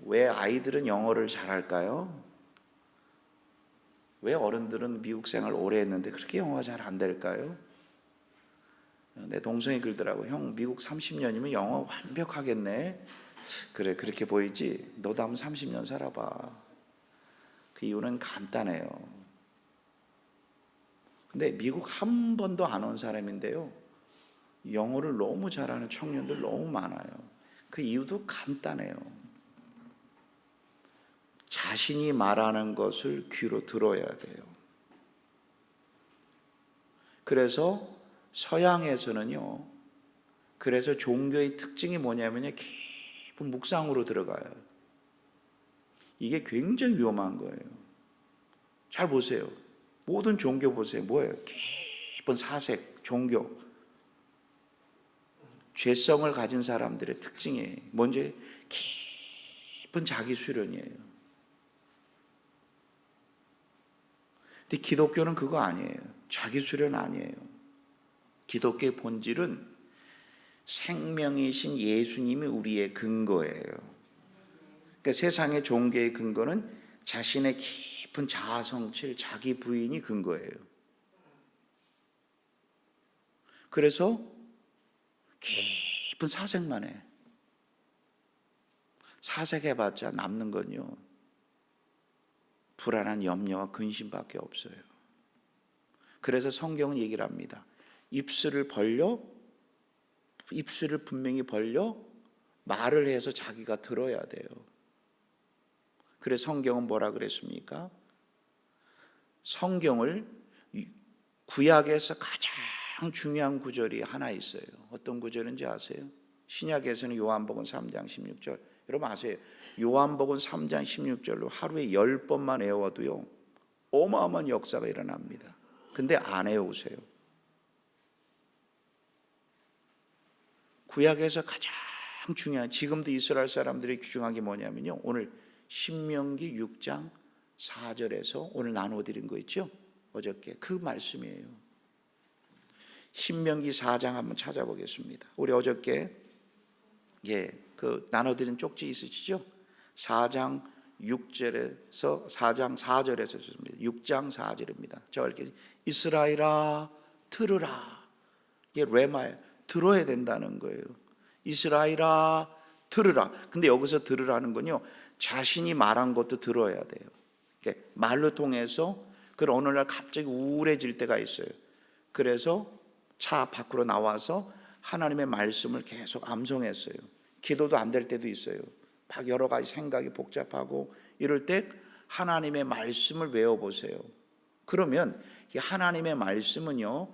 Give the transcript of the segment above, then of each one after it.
왜 아이들은 영어를 잘할까요? 왜 어른들은 미국 생활 오래 했는데 그렇게 영어가 잘 안 될까요? 내 동생이 그러더라고. 형 미국 30년이면 영어 완벽하겠네. 그래, 그렇게 보이지? 너도 한번 30년 살아봐. 그 이유는 간단해요. 근데 미국 한 번도 안 온 사람인데요, 영어를 너무 잘하는 청년들 너무 많아요. 그 이유도 간단해요. 자신이 말하는 것을 귀로 들어야 돼요. 그래서 서양에서는요, 그래서 종교의 특징이 뭐냐면요, 깊은 묵상으로 들어가요. 이게 굉장히 위험한 거예요. 잘 보세요. 모든 종교 보세요. 뭐예요? 깊은 사색, 종교. 죄성을 가진 사람들의 특징이에요. 먼저 깊은 자기 수련이에요. 근데 기독교는 그거 아니에요. 자기 수련 아니에요. 기독교의 본질은 생명이신 예수님이 우리의 근거예요. 그러니까 세상의 종교의 근거는 자신의 깊은 자아 성취, 자기 부인이 근거예요. 그래서 깊은 사색만 해. 사색해봤자 남는 건요, 불안한 염려와 근심밖에 없어요. 그래서 성경은 얘기를 합니다. 입술을 분명히 벌려 말을 해서 자기가 들어야 돼요. 그래서 성경은 뭐라 그랬습니까? 성경을 구약에서 가장 중요한 구절이 하나 있어요. 어떤 구절인지 아세요? 신약에서는 요한복음 3장 16절. 여러분 아세요? 요한복음 3장 16절로 하루에 10번만 외워도요, 어마어마한 역사가 일어납니다. 근데 안 외우세요. 구약에서 가장 중요한, 지금도 이스라엘 사람들이 중요한 게 뭐냐면요, 오늘 신명기 6장 4절에서 오늘 나눠드린 거 있죠? 어저께 그 말씀이에요. 신명기 4장 한번 찾아보겠습니다. 우리 어저께 그 나눠드린 쪽지 있으시죠? 4장 6절에서 4장 4절에서 좋습니다. 6장 4절입니다. 저 이렇게 이스라엘아 들으라. 이게 레마예요. 들어야 된다는 거예요. 이스라엘아 들으라. 근데 여기서 들으라는 건요, 자신이 말한 것도 들어야 돼요. 말로 통해서 그 어느 날 갑자기 우울해질 때가 있어요. 그래서 차 밖으로 나와서 하나님의 말씀을 계속 암송했어요. 기도도 안 될 때도 있어요. 막 여러 가지 생각이 복잡하고 이럴 때 하나님의 말씀을 외워보세요. 그러면 이 하나님의 말씀은요,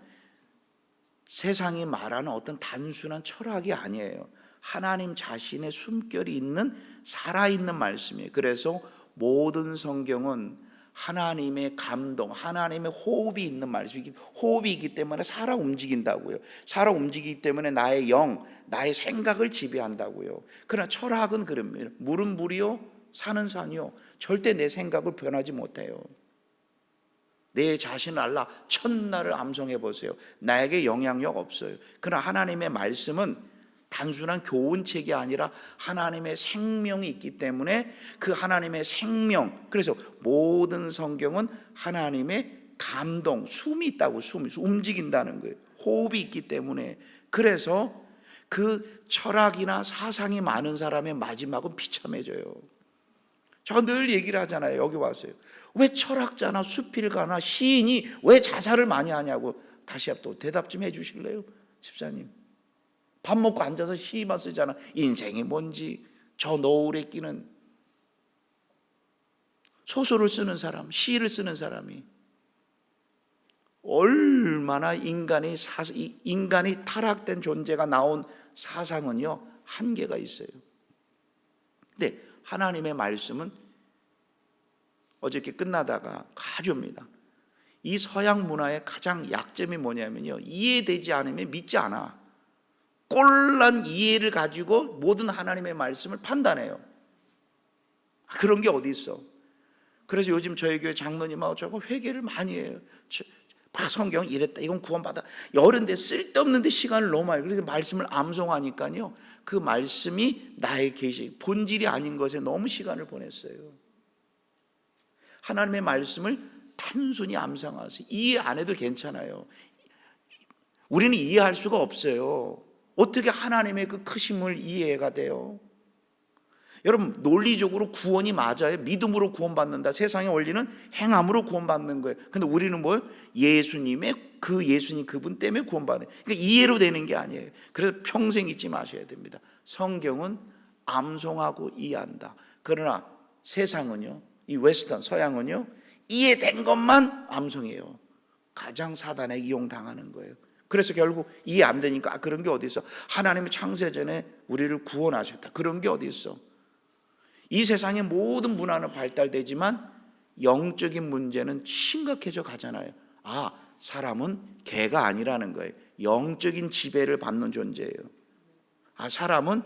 세상이 말하는 어떤 단순한 철학이 아니에요. 하나님 자신의 숨결이 있는 살아있는 말씀이에요. 그래서 모든 성경은 하나님의 감동, 하나님의 호흡이 있는 말씀이기, 호흡이 있기 때문에 살아 움직인다고요. 살아 움직이기 때문에 나의 영, 나의 생각을 지배한다고요. 그러나 철학은 그럽니다. 물은 물이요, 산은 산이요, 절대 내 생각을 변하지 못해요. 내 자신을 알라 첫날을 암송해 보세요. 나에게 영향력 없어요. 그러나 하나님의 말씀은 단순한 교훈책이 아니라 하나님의 생명이 있기 때문에 그 하나님의 생명, 그래서 모든 성경은 하나님의 감동, 숨이 있다고, 숨이 움직인다는 거예요. 호흡이 있기 때문에. 그래서 그 철학이나 사상이 많은 사람의 마지막은 비참해져요. 제가 늘 얘기를 하잖아요. 여기 와서요, 왜 철학자나 수필가나 시인이 왜 자살을 많이 하냐고. 다시 또 대답 좀 해주실래요, 집사님? 밥 먹고 앉아서 시만 쓰잖아. 인생이 뭔지, 저 노을에 끼는 소설을 쓰는 사람, 시를 쓰는 사람이 얼마나 인간이 타락된 존재가 나온 사상은요, 한계가 있어요. 근데 하나님의 말씀은 어저께 끝나다가 가져옵니다. 이 서양 문화의 가장 약점이 뭐냐면요, 이해되지 않으면 믿지 않아. 꼴난 이해를 가지고 모든 하나님의 말씀을 판단해요. 그런 게 어디 있어. 그래서 요즘 저희 교회 장로님하고 저하고 회개를 많이 해요. 막 성경 이랬다, 이건 구원받아. 어른데 쓸데없는데 시간을 너무 많이, 그래서 말씀을 암송하니까요, 그 말씀이 나의 계시, 본질이 아닌 것에 너무 시간을 보냈어요. 하나님의 말씀을 단순히 암송하세요. 이해 안 해도 괜찮아요. 우리는 이해할 수가 없어요. 어떻게 하나님의 그 크심을 이해가 돼요? 여러분, 논리적으로 구원이 맞아요. 믿음으로 구원받는다. 세상의 원리는 행함으로 구원받는 거예요. 근데 우리는 뭐예요? 예수님 그분 때문에 구원받는 거예요. 그러니까 이해로 되는 게 아니에요. 그래서 평생 잊지 마셔야 됩니다. 성경은 암송하고 이해한다. 그러나 세상은요, 이 웨스턴 서양은요, 이해된 것만 암송해요. 가장 사단에 이용당하는 거예요. 그래서 결국 이해 안 되니까 그런 게 어디 있어? 하나님이 창세전에 우리를 구원하셨다. 그런 게 어디 있어? 이 세상의 모든 문화는 발달되지만 영적인 문제는 심각해져 가잖아요. 아, 사람은 개가 아니라는 거예요. 영적인 지배를 받는 존재예요. 아, 사람은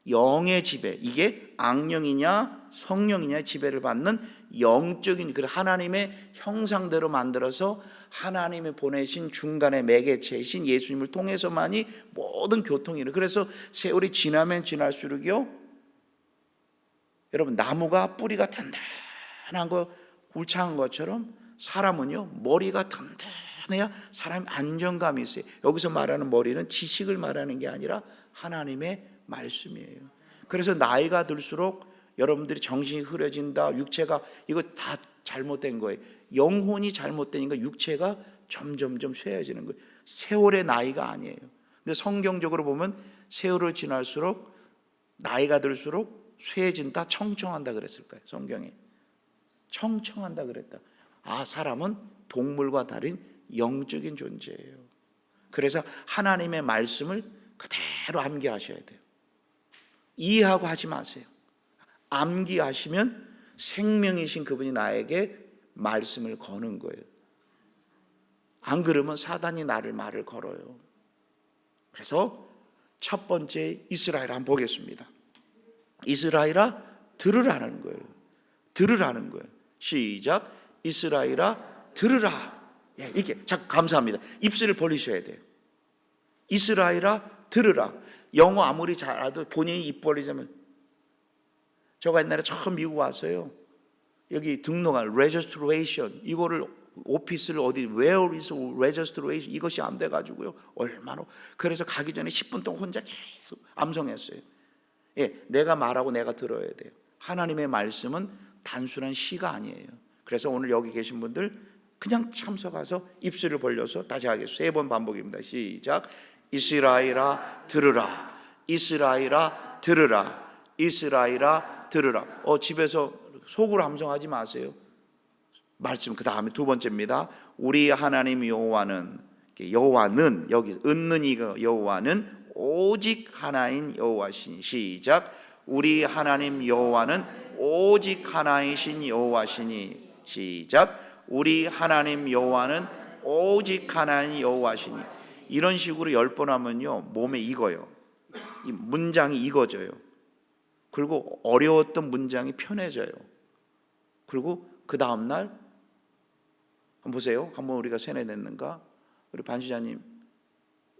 영의 지배, 이게 악령이냐 성령이냐의 지배를 받는 영적인, 그 하나님의 형상대로 만들어서 하나님이 보내신 중간의 매개체이신 예수님을 통해서만이 모든 교통이 일어나요. 그래서 세월이 지나면 지날수록요, 여러분, 나무가 뿌리가 단단한 거, 울창한 것처럼 사람은요, 머리가 단단해야 사람이 안정감이 있어요. 여기서 말하는 머리는 지식을 말하는 게 아니라 하나님의 말씀이에요. 그래서 나이가 들수록 여러분들이 정신이 흐려진다, 육체가, 이거 다 잘못된 거예요. 영혼이 잘못되니까 육체가 점점점 쇠해지는 거예요. 세월의 나이가 아니에요. 근데 성경적으로 보면 세월을 지날수록, 나이가 들수록 쇠해진다, 청청한다 그랬을까요? 성경에 청청한다 그랬다. 아, 사람은 동물과 다른 영적인 존재예요. 그래서 하나님의 말씀을 그대로 암기하셔야 돼요. 이해하고 하지 마세요. 암기하시면 생명이신 그분이 나에게 말씀을 거는 거예요. 안 그러면 사단이 나를 말을 걸어요. 그래서 첫 번째 이스라엘 한번 보겠습니다. 이스라엘아 들으라는 거예요. 들으라는 거예요. 시작. 이스라엘아 들으라. 이렇게. 자, 감사합니다. 입술을 벌리셔야 돼요. 이스라엘아 들으라. 영어 아무리 잘해도 본인이 입 벌리자면, 제가 옛날에 처음 미국 와서요, 여기 등록한 registration, 이거를 오피스를 어디 where is registration, 이것이 안 돼가지고요, 얼마나, 그래서 가기 전에 10분 동안 혼자 계속 암송했어요. 예, 내가 말하고 내가 들어야 돼요. 하나님의 말씀은 단순한 시가 아니에요. 그래서 오늘 여기 계신 분들 그냥 참석해서 입술을 벌려서 다시 하겠습니다. 3번 반복입니다. 시작. 이스라엘아 들으라. 이스라엘아 들으라. 이스라엘아 들으라. 집에서 속으로 함성하지 마세요. 말씀 그 다음에 두 번째입니다. 우리 하나님 여호와는, 여호와는, 여기 은는 이거 여호와는 오직 하나인 여호와시니. 시작. 우리 하나님 여호와는 오직 하나이신 여호와시니. 시작. 우리 하나님 여호와는 오직 하나인 여호와시니. 이런 식으로 10번 하면요, 몸에 익어요. 이 문장이 익어져요. 그리고 어려웠던 문장이 편해져요. 그리고 그 다음날 한번 보세요. 한번 우리가 세뇌됐는가? 우리 반시자님,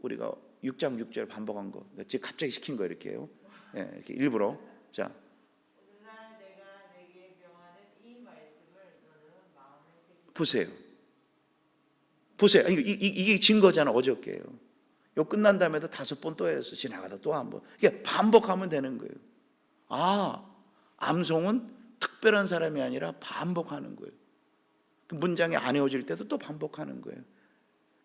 우리가 6장 6절 반복한 거, 지금 갑자기 시킨 거 이렇게요. 예, 이렇게 일부러. 자, 보세요. 보세요. 이게 증거잖아. 어저께요. 요 끝난 다음에도 5번 또 했어. 지나가다 또 한 번. 이게 반복하면 되는 거예요. 아, 암송은 특별한 사람이 아니라 반복하는 거예요. 그 문장이 안 외워질 때도 또 반복하는 거예요.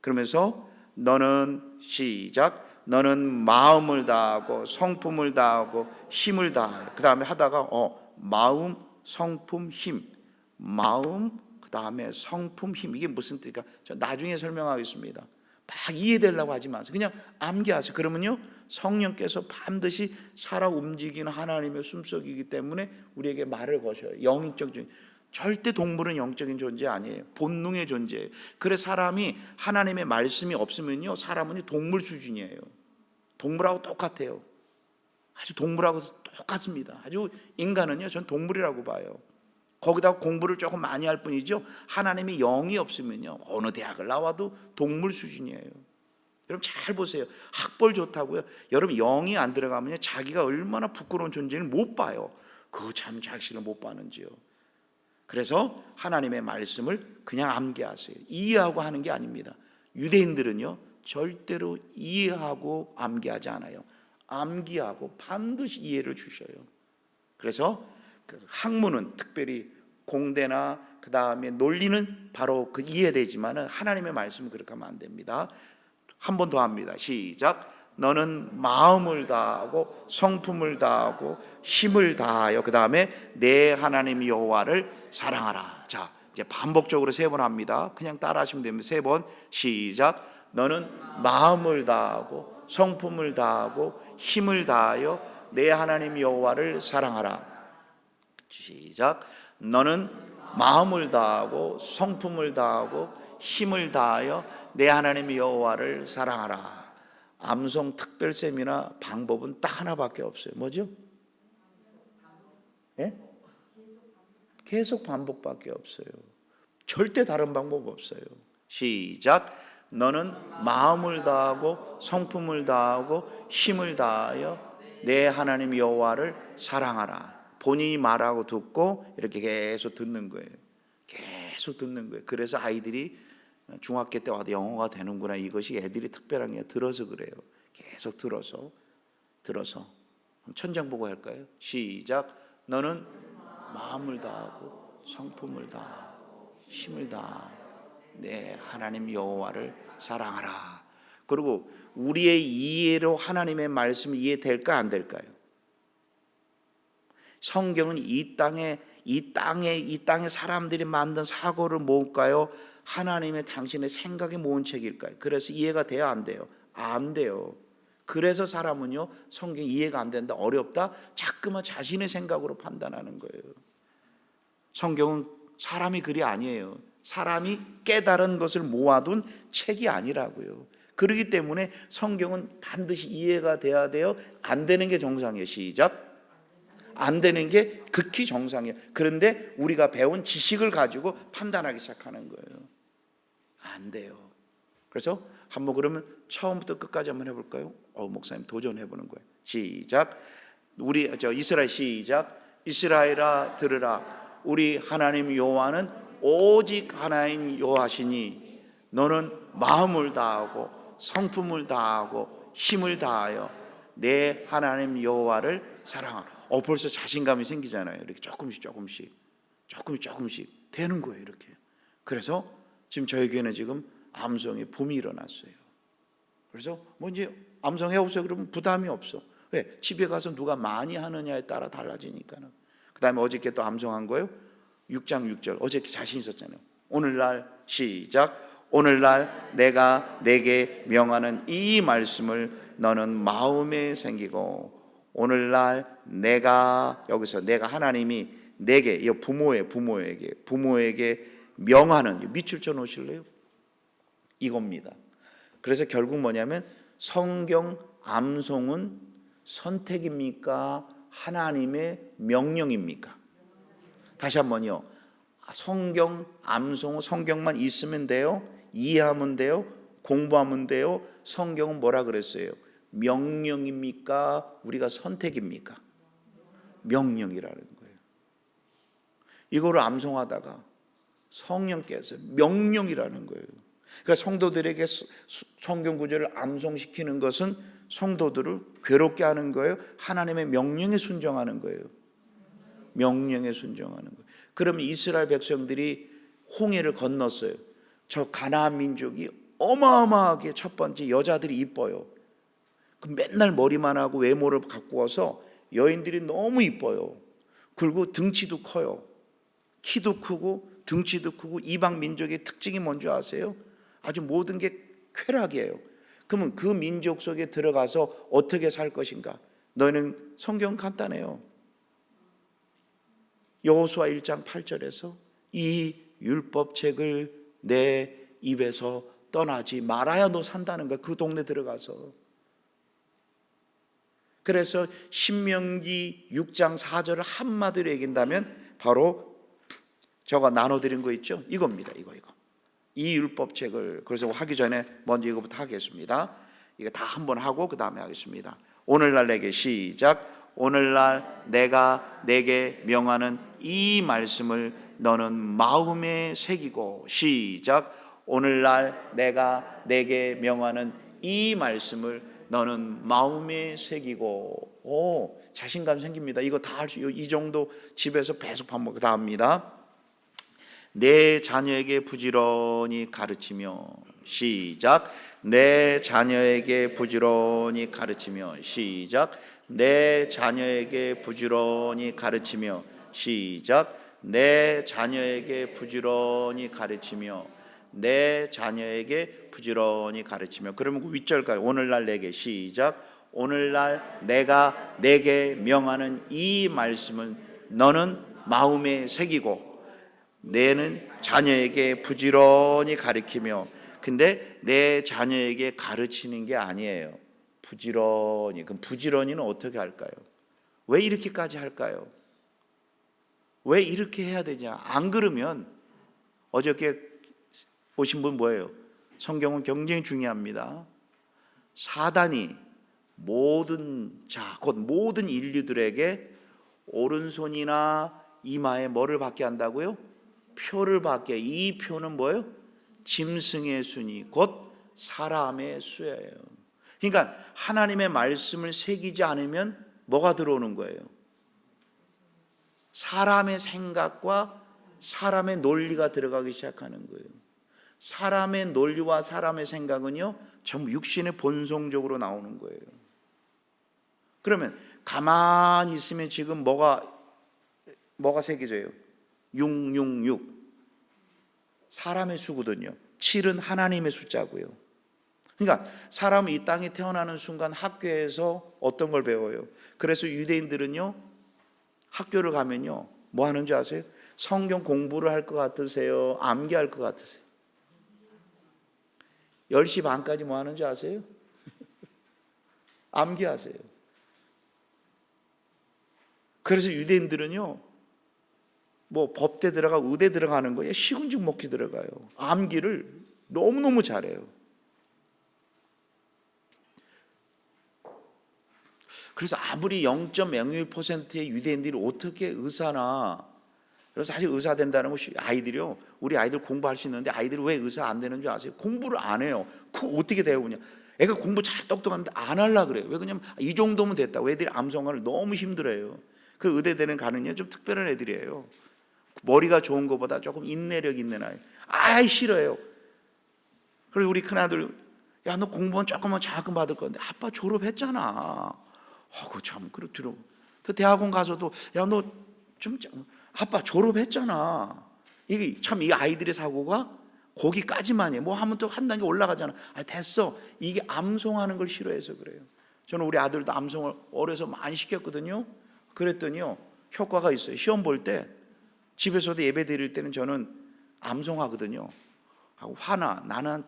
그러면서 너는, 시작, 너는 마음을 다하고 성품을 다하고 힘을 다하여. 그 다음에 하다가 마음, 성품, 힘. 마음, 그 다음에 성품, 힘. 이게 무슨 뜻일까? 저 나중에 설명하겠습니다. 막 이해되려고 하지 마세요. 그냥 암기하세요. 그러면요, 성령께서 반드시 살아 움직이는 하나님의 숨속이기 때문에 우리에게 말을 거셔요. 영적인, 절대 동물은 영적인 존재 아니에요. 본능의 존재예요. 그래서 사람이 하나님의 말씀이 없으면요, 사람은 동물 수준이에요. 동물하고 똑같아요. 아주 동물하고 똑같습니다. 아주 인간은요, 전 동물이라고 봐요. 거기다 공부를 조금 많이 할 뿐이죠. 하나님의 영이 없으면요, 어느 대학을 나와도 동물 수준이에요. 여러분 잘 보세요. 학벌 좋다고요. 여러분 영이 안 들어가면요, 자기가 얼마나 부끄러운 존재를 못 봐요. 그거 참 자신을 못 봐는지요. 그래서 하나님의 말씀을 그냥 암기하세요. 이해하고 하는 게 아닙니다. 유대인들은요, 절대로 이해하고 암기하지 않아요. 암기하고 반드시 이해를 주셔요. 그래서 그 학문은, 특별히 공대나 그 다음에 논리는 바로 그 이해되지만은 하나님의 말씀은 그렇게 하면 안 됩니다. 한 번 더 합니다. 시작. 너는 마음을 다하고 성품을 다하고 힘을 다하여 그 다음에 내 하나님 여호와를 사랑하라. 자, 이제 반복적으로 3번 합니다. 그냥 따라하시면 됩니다. 3번. 시작. 너는 마음을 다하고 성품을 다하고 힘을 다하여 내 하나님 여호와를 사랑하라. 시작. 너는 마음을 다하고 성품을 다하고 힘을 다하여 내 하나님 여호와를 사랑하라. 암송 특별 세미나 방법은 딱 하나밖에 없어요. 뭐죠? 예? 계속 반복밖에 없어요. 절대 다른 방법 없어요. 시작. 너는 마음을 다하고 성품을 다하고 힘을 다하여 내 하나님 여호와를 사랑하라. 본인이 말하고 듣고 이렇게 계속 듣는 거예요. 계속 듣는 거예요. 그래서 아이들이 중학교 때 와도 영어가 되는구나. 이것이 애들이 특별한 게 들어서 그래요. 계속 들어서 천장 보고 할까요? 시작. 너는 마음을 다하고 성품을 다하고 힘을 다하고 내 하나님 여호와를 사랑하라. 그리고 우리의 이해로 하나님의 말씀이 이해될까 안 될까요? 성경은 이 땅에 사람들이 만든 사고를 모을까요? 하나님의 당신의 생각에 모은 책일까요? 그래서 이해가 돼야 안 돼요? 안 돼요. 그래서 사람은요, 성경이 이해가 안 된다, 어렵다, 자꾸만 자신의 생각으로 판단하는 거예요. 성경은 사람이 글이 아니에요. 사람이 깨달은 것을 모아둔 책이 아니라고요. 그렇기 때문에 성경은 반드시 이해가 돼야 돼요. 안 되는 게 정상이에요. 시작. 안 되는 게 극히 정상이에요. 그런데 우리가 배운 지식을 가지고 판단하기 시작하는 거예요. 안 돼요. 그래서 한번 그러면 처음부터 끝까지 한번 해볼까요? 목사님 도전해보는 거예요. 시작. 이스라엘 시작. 이스라엘아 들으라. 우리 하나님 여호와는 오직 하나인 여호와시니 너는 마음을 다하고 성품을 다하고 힘을 다하여 내 하나님 여호와를 사랑하라. 벌써 자신감이 생기잖아요. 이렇게 조금씩 되는 거예요. 이렇게. 그래서 지금 저희 교회는 지금 암송의 붐이 일어났어요. 그래서 이제 암송해 오세요 그러면 부담이 없어. 왜? 집에 가서 누가 많이 하느냐에 따라 달라지니까는. 그 다음에 어저께 또 암송한 거예요. 6장 6절. 어저께 자신 있었잖아요. 오늘날 시작. 오늘날 내가 내게 명하는 이 말씀을 너는 마음에 새기고 오늘날 내가, 여기서 내가 하나님이 내게, 이 부모에게 명하는, 밑줄 쳐 놓으실래요? 이겁니다. 그래서 결국 뭐냐면 성경 암송은 선택입니까? 하나님의 명령입니까? 다시 한번요. 성경 암송은 성경만 있으면 돼요? 이해하면 돼요? 공부하면 돼요? 성경은 뭐라 그랬어요? 명령입니까? 우리가 선택입니까? 명령이라는 거예요. 이거를 암송하다가 성령께서 명령이라는 거예요. 그러니까 성도들에게 성경 구절을 암송시키는 것은 성도들을 괴롭게 하는 거예요? 하나님의 명령에 순종하는 거예요? 명령에 순종하는 거예요. 그러면 이스라엘 백성들이 홍해를 건넜어요. 저 가나안 민족이 어마어마하게 첫 번째 여자들이 이뻐요. 맨날 머리만 하고 외모를 가꾸어서 여인들이 너무 이뻐요. 그리고 등치도 커요. 키도 크고 등치도 크고. 이방 민족의 특징이 뭔지 아세요? 아주 모든 게 쾌락이에요. 그러면 그 민족 속에 들어가서 어떻게 살 것인가? 너희는 성경 간단해요. 여호수아 1장 8절에서 이 율법책을 내 입에서 떠나지 말아야 너 산다는 거야. 그 동네 들어가서. 그래서 신명기 6장 4절을 한마디로 얘기한다면 바로 제가 나눠드린 거 있죠? 이겁니다. 이거. 이 율법책을 그래서 하기 전에 먼저 이거부터 하겠습니다. 이거 다 한번 하고 그 다음에 하겠습니다. 오늘날 내게 시작. 오늘날 내가 내게 명하는 이 말씀을 너는 마음에 새기고 시작. 오늘날 내가 내게 명하는 이 말씀을 너는 마음에 새기고. 오, 자신감 생깁니다. 이거 다 할 수, 이 정도 집에서 계속 반복 다 합니다. 내 자녀에게 부지런히 가르치며 시작. 내 자녀에게 부지런히 가르치며 시작. 내 자녀에게 부지런히 가르치며 시작. 내 자녀에게 부지런히 가르치며 내 자녀에게 부지런히 가르치며. 그러면 그 윗절까지 오늘날 내게 시작. 오늘날 내가 내게 명하는 이 말씀은 너는 마음에 새기고 내는 자녀에게 부지런히 가르치며. 근데 내 자녀에게 가르치는 게 아니에요. 부지런히. 그럼 부지런히는 어떻게 할까요? 왜 이렇게까지 할까요? 왜 이렇게 해야 되냐? 안 그러면 어저께 보신 분 뭐예요? 성경은 굉장히 중요합니다. 사단이 모든 자, 곧 모든 인류들에게 오른손이나 이마에 뭐를 받게 한다고요? 표를 받게. 이 표는 뭐예요? 짐승의 순이 곧 사람의 수예요. 그러니까 하나님의 말씀을 새기지 않으면 뭐가 들어오는 거예요? 사람의 생각과 사람의 논리가 들어가기 시작하는 거예요. 사람의 논리와 사람의 생각은요 전부 육신의 본성적으로 나오는 거예요. 그러면 가만히 있으면 지금 뭐가 새겨져요? 666 사람의 수거든요. 7은 하나님의 숫자고요. 그러니까 사람은 이 땅에 태어나는 순간 학교에서 어떤 걸 배워요? 그래서 유대인들은요 학교를 가면요 뭐 하는 줄 아세요? 성경 공부를 할 것 같으세요? 암기할 것 같으세요? 10시 반까지 뭐 하는 줄 아세요? 암기하세요. 그래서 유대인들은요 뭐 법대 들어가고 의대 들어가는 거에 시군직 목기 들어가요. 암기를 너무너무 잘해요. 그래서 아무리 0.01%의 유대인들이 어떻게 의사나, 그래서 사실 의사 된다는 것이 아이들이요, 우리 아이들 공부할 수 있는데 아이들이 왜 의사 안 되는 줄 아세요? 공부를 안 해요. 그거 어떻게 배우냐? 애가 공부 잘 똑똑한데 안 하려고 그래요. 왜? 그러냐면 이 정도면 됐다. 애들이 암송화를 너무 힘들어해요. 그 의대대는 가는요 좀 특별한 애들이에요. 머리가 좋은 것보다 조금 인내력 있는 아이. 아이 싫어요. 그리고 우리 큰아들, 야 너 공부만 조금만 장학금 받을 건데 아빠 졸업했잖아. 그 참 그래 들어. 또 대학원 가서도 야 너 좀 아빠 졸업했잖아. 이게 참 이 아이들의 사고가 거기까지만 해. 뭐 하면 또 한 단계 올라가잖아. 아 됐어. 이게 암송하는 걸 싫어해서 그래요. 저는 우리 아들도 암송을 어려서 많이 시켰거든요. 그랬더니요 효과가 있어요. 시험 볼 때 집에서도 예배 드릴 때는 저는 암송하거든요. 하고 나는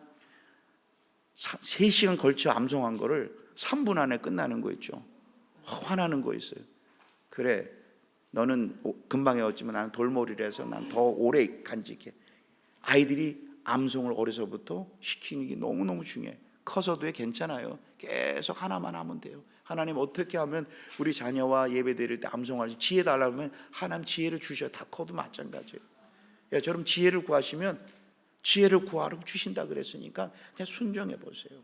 3시간 걸쳐 암송한 거를 3분 안에 끝나는 거 있죠. 화나는 거 있어요. 그래 너는 금방 외웠지만 나는 돌머리라서 난 더 오래 간직해. 아이들이 암송을 어려서부터 시키는 게 너무너무 중요해. 커서도 괜찮아요. 계속 하나만 하면 돼요. 하나님 어떻게 하면 우리 자녀와 예배 드릴 때 암송할 수 지혜 달라고 하면 하나님 지혜를 주셔. 다 커도 마찬가지예요. 야, 저럼 지혜를 구하시면 지혜를 구하라고 주신다 그랬으니까 그냥 순종해 보세요.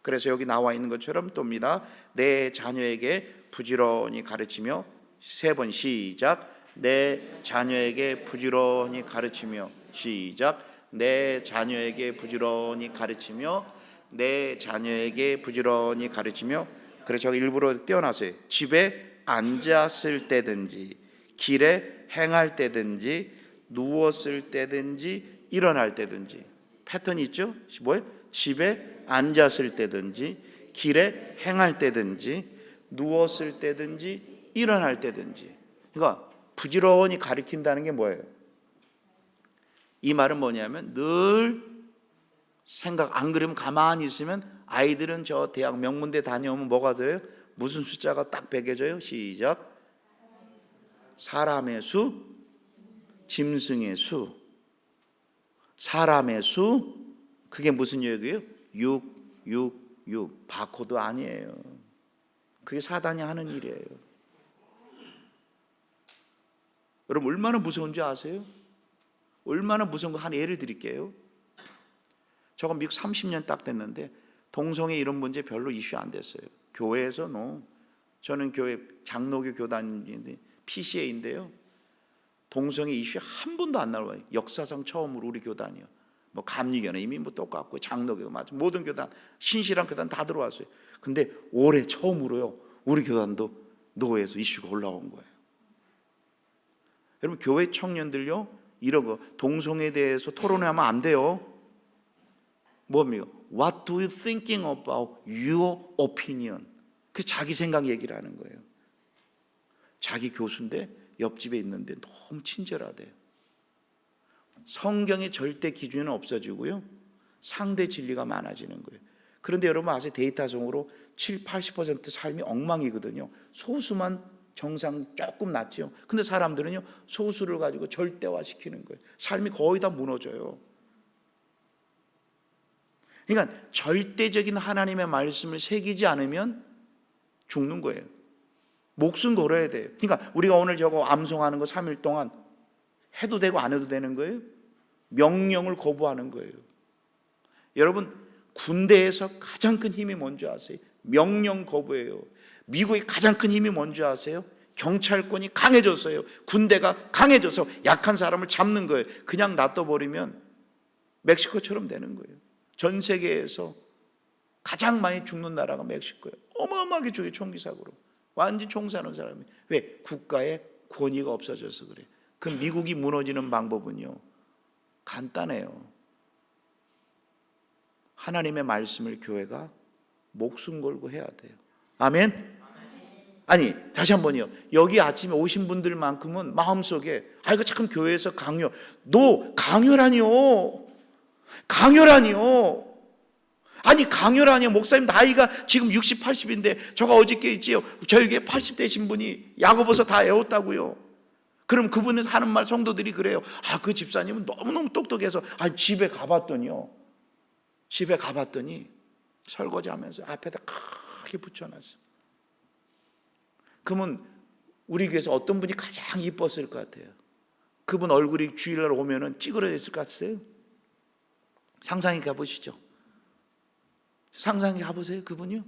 그래서 여기 나와 있는 것처럼 또입니다. 내 자녀에게 부지런히 가르치며. 3번 시작. 내 자녀에게 부지런히 가르치며. 시작. 내 자녀에게 부지런히 가르치며. 내 자녀에게 부지런히 가르치며. 그래서 저기 일부러 떼어놨어요. 집에 앉았을 때든지 길에 행할 때든지 누웠을 때든지 일어날 때든지. 패턴이 있죠? 뭐예요? 집에 앉았을 때든지 길에 행할 때든지 누웠을 때든지 일어날 때든지. 그러니까 부지런히 가르친다는 게 뭐예요? 이 말은 뭐냐면 늘 생각, 안 그러면 가만히 있으면 아이들은 저 대학 명문대 다녀오면 뭐가 들어요? 무슨 숫자가 딱 배겨져요? 시작. 사람의 수, 짐승의 수, 사람의 수, 그게 무슨 얘기예요? 6. 바코드 아니에요. 그게 사단이 하는 일이에요. 여러분 얼마나 무서운지 아세요? 얼마나 무서운 거 한 예를 드릴게요. 저가 미국 30년 딱 됐는데 동성애 이런 문제 별로 이슈 안 됐어요. 교회에서 저는 교회 장로교 교단인데 PCA인데요. 동성애 이슈 한 번도 안 나와요. 역사상 처음으로 우리 교단이요. 뭐 감리교는 이미 뭐 똑같고 장로교도 맞죠. 모든 교단 신실한 교단 다 들어왔어요. 근데 올해 처음으로요. 우리 교단도 노회에서 이슈가 올라온 거예요. 여러분 교회 청년들요. 이런 거 동성애에 대해서 토론하면 안 돼요. 뭡니까? What do you thinking about your opinion? 그 자기 생각 얘기를 하는 거예요. 자기 교수인데 옆집에 있는데 너무 친절하대요. 성경의 절대 기준은 없어지고요. 상대 진리가 많아지는 거예요. 그런데 여러분 아세요? 데이터성으로 70-80% 삶이 엉망이거든요. 소수만 정상 조금 낫죠. 근데 사람들은요 소수를 가지고 절대화시키는 거예요. 삶이 거의 다 무너져요. 그러니까 절대적인 하나님의 말씀을 새기지 않으면 죽는 거예요. 목숨 걸어야 돼요. 그러니까 우리가 오늘 저거 암송하는 거 3일 동안 해도 되고 안 해도 되는 거예요. 명령을 거부하는 거예요. 여러분 군대에서 가장 큰 힘이 뭔지 아세요? 명령 거부예요. 미국의 가장 큰 힘이 뭔지 아세요? 경찰권이 강해졌어요. 군대가 강해져서 약한 사람을 잡는 거예요. 그냥 놔둬버리면 멕시코처럼 되는 거예요. 전 세계에서 가장 많이 죽는 나라가 멕시코예요. 어마어마하게 죽어요. 총기 사고로. 완전 총사는 사람이. 왜? 국가의 권위가 없어져서 그래. 그 미국이 무너지는 방법은요 간단해요. 하나님의 말씀을 교회가 목숨 걸고 해야 돼요. 아멘? 아니 다시 한번요. 여기 아침에 오신 분들만큼은 마음속에 이거 참 교회에서 강요. 너 강요라니요. 강요라니요. 아니 강요라니요. 목사님 나이가 지금 60, 80인데 저가 어저께 있지요. 저에게 80 되신 분이 야고보서 다 외웠다고요. 그럼 그분은 하는 말 성도들이 그래요. 그 집사님은 너무너무 똑똑해서 집에 가봤더니요. 집에 가봤더니 설거지하면서 앞에다 크게 붙여놨어요. 그러면 우리 교회에서 어떤 분이 가장 이뻤을 것 같아요? 그분 얼굴이 주일날 오면은 찌그러져 있을 것 같으세요? 상상해 가보시죠. 상상해 가보세요. 그분이요.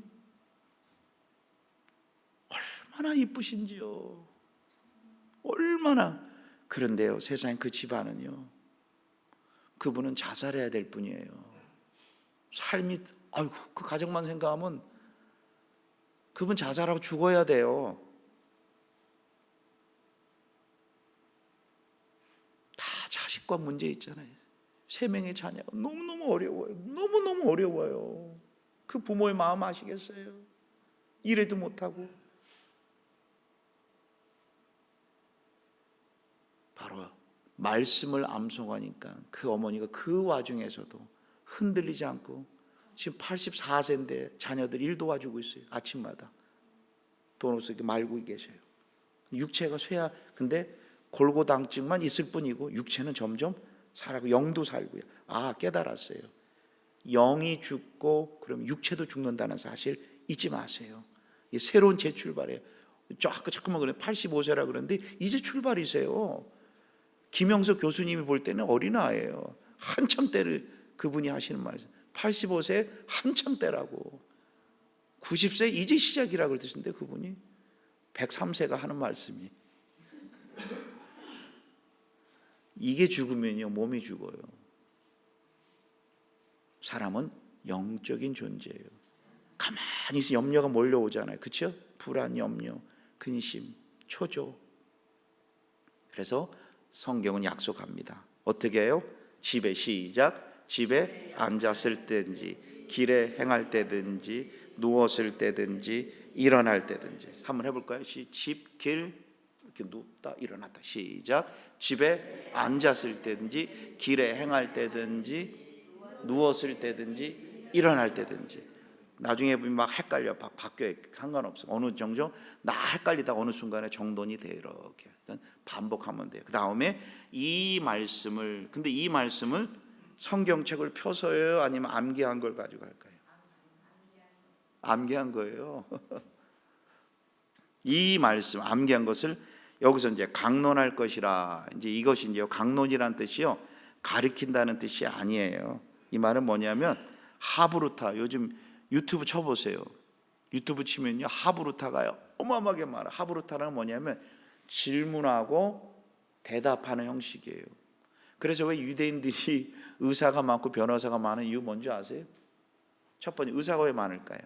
얼마나 이쁘신지요. 얼마나. 그런데요 세상에 그 집안은요 그분은 자살해야 될 뿐이에요. 삶이 그 가정만 생각하면 그분 자살하고 죽어야 돼요. 다 자식과 문제 있잖아요. 3명의 자녀가 너무너무 어려워요. 너무너무 어려워요. 그 부모의 마음 아시겠어요? 일해도 못하고. 바로 말씀을 암송하니까 그 어머니가 그 와중에서도 흔들리지 않고 지금 84세인데 자녀들 일 도와주고 있어요. 아침마다 돈 없어 이렇게 말고 계셔요. 육체가 쇠야. 근데 골고당증만 있을 뿐이고 육체는 점점 살아고 영도 살고요. 깨달았어요. 영이 죽고 그럼 육체도 죽는다는 사실 잊지 마세요. 새로운 재출발이에요. 자꾸만 그래 85세라 그러는데 이제 출발이세요. 김영석 교수님이 볼 때는 어린아이예요. 한참 때를 그분이 하시는 말이죠. 85세 한참 때라고. 90세 이제 시작이라고 그러시는데 그분이 103세가 하는 말씀이 이게 죽으면요 몸이 죽어요. 사람은 영적인 존재예요. 가만히 있으면 염려가 몰려오잖아요. 그렇죠? 불안, 염려, 근심, 초조. 그래서 성경은 약속합니다. 어떻게 해요? 집에 시작. 집에 앉았을 때든지 길에 행할 때든지 누웠을 때든지 일어날 때든지. 한번 해볼까요? 집, 길 이렇게 눕다 일어났다. 시작. 집에 앉았을 때든지 길에 행할 때든지 누웠을 때든지 일어날 때든지. 나중에 보면 막 헷갈려. 바뀌어요. 상관없어. 어느 정도 나 헷갈리다 어느 순간에 정돈이 돼 이렇게. 반복하면 돼요. 그 다음에 근데 이 말씀을 성경책을 펴서요, 아니면 암기한 걸 가지고 할까요? 암기한 거예요. 이 말씀, 암기한 것을 여기서 이제 강론할 것이라, 이제 이것이 이제 강론이란 뜻이요, 가리킨다는 뜻이 아니에요. 이 말은 뭐냐면 하브루타, 요즘 유튜브 쳐보세요. 유튜브 치면요, 하브루타가요 어마어마하게 많아. 하브루타는 뭐냐면 질문하고 대답하는 형식이에요. 그래서 왜 유대인들이 의사가 많고 변호사가 많은 이유 뭔지 아세요? 첫 번째, 의사가 왜 많을까요?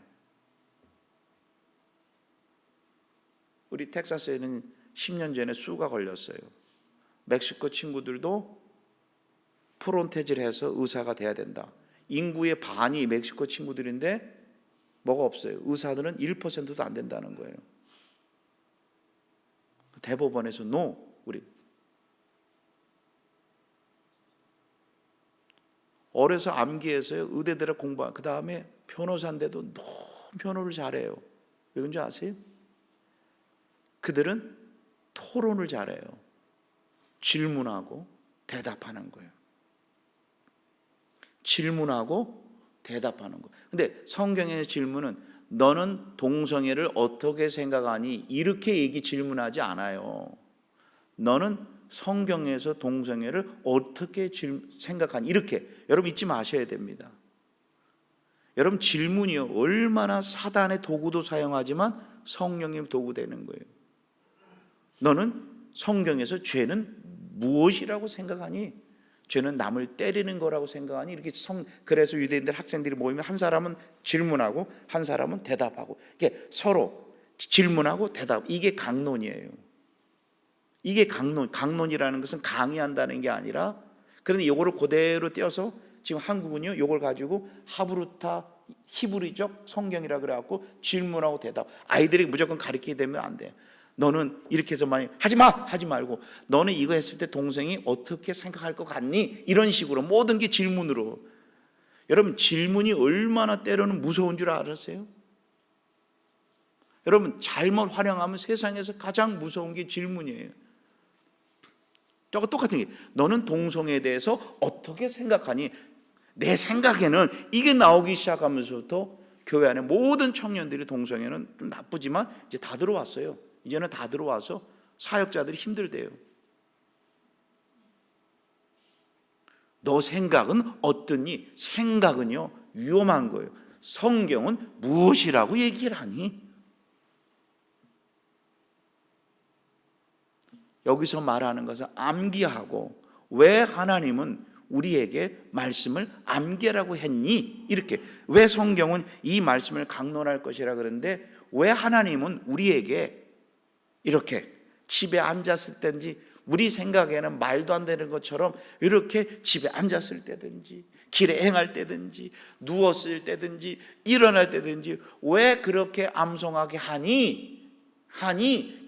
우리 텍사스에는 10년 전에 수가 걸렸어요. 멕시코 친구들도 프론테즈를 해서 의사가 돼야 된다. 인구의 반이 멕시코 친구들인데 뭐가 없어요. 의사들은 1%도 안 된다는 거예요. 대법원에서 우리 어려서 암기해서요, 의대들을 공부한, 그 다음에 변호사인데도 너무 변호를 잘해요. 왜 그런지 아세요? 그들은 토론을 잘해요. 질문하고 대답하는 거예요. 질문하고 대답하는 거예요. 근데 성경의 질문은 너는 동성애를 어떻게 생각하니? 이렇게 질문하지 않아요. 너는 성경에서 동성애를 어떻게 생각하니? 이렇게. 여러분 잊지 마셔야 됩니다. 여러분 질문이요, 얼마나 사단의 도구도 사용하지만 성령의 도구 되는 거예요. 너는 성경에서 죄는 무엇이라고 생각하니? 죄는 남을 때리는 거라고 생각하니? 이렇게 그래서 유대인들 학생들이 모이면 한 사람은 질문하고 한 사람은 대답하고, 이렇게 서로 질문하고 대답. 이게 강론이에요. 이게 강론이라는 것은 강의한다는 게 아니라, 그런데 이거를 그대로 떼어서 지금 한국은요, 이걸 가지고 하브루타 히브리적 성경이라 그래갖고 질문하고 대답. 아이들이 무조건 가르치게 되면 안 돼. 너는 이렇게 해서 많이 하지 말고, 너는 이거 했을 때 동생이 어떻게 생각할 것 같니? 이런 식으로 모든 게 질문으로. 여러분 질문이 얼마나 때로는 무서운 줄 아세요? 여러분 잘못 활용하면 세상에서 가장 무서운 게 질문이에요. 저거 똑같은 게, 너는 동성애에 대해서 어떻게 생각하니? 내 생각에는 이게 나오기 시작하면서부터 교회 안에 모든 청년들이 동성애는 좀 나쁘지만 이제 다 들어왔어요. 이제는 다 들어와서 사역자들이 힘들대요. 너 생각은 어떠니? 생각은요 위험한 거예요. 성경은 무엇이라고 얘기를 하니? 여기서 말하는 것은 암기하고, 왜 하나님은 우리에게 말씀을 암기라고 했니? 이렇게. 왜 성경은 이 말씀을 강론할 것이라 그러는데, 왜 하나님은 우리에게 이렇게 집에 앉았을 때든지, 우리 생각에는 말도 안 되는 것처럼 이렇게 집에 앉았을 때든지 길에 행할 때든지 누웠을 때든지 일어날 때든지 왜 그렇게 암송하게 하니?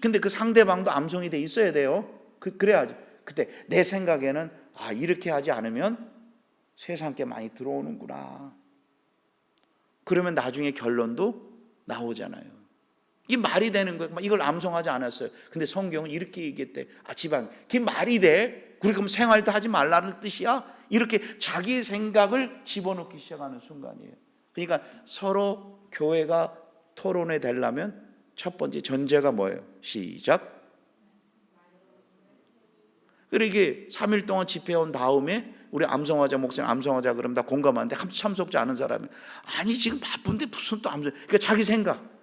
근데 그 상대방도 암송이 돼 있어야 돼요. 그래야지. 그때 내 생각에는 이렇게 하지 않으면 세상께 많이 들어오는구나. 그러면 나중에 결론도 나오잖아요. 이게 말이 되는 거예요. 이걸 암송하지 않았어요. 근데 성경은 이렇게 얘기했대. 지방, 그게 말이 돼? 우리 그럼 생활도 하지 말라는 뜻이야? 이렇게 자기 생각을 집어넣기 시작하는 순간이에요. 그러니까 서로 교회가 토론에 되려면 첫 번째 전제가 뭐예요? 시작. 그러게 3일 동안 집회온 다음에 우리 암송하자, 목사님 암송하자 그러면 다 공감하는데 참석지 않은 사람이, 아니 지금 바쁜데 무슨 또 암송. 그러니까 자기 생각.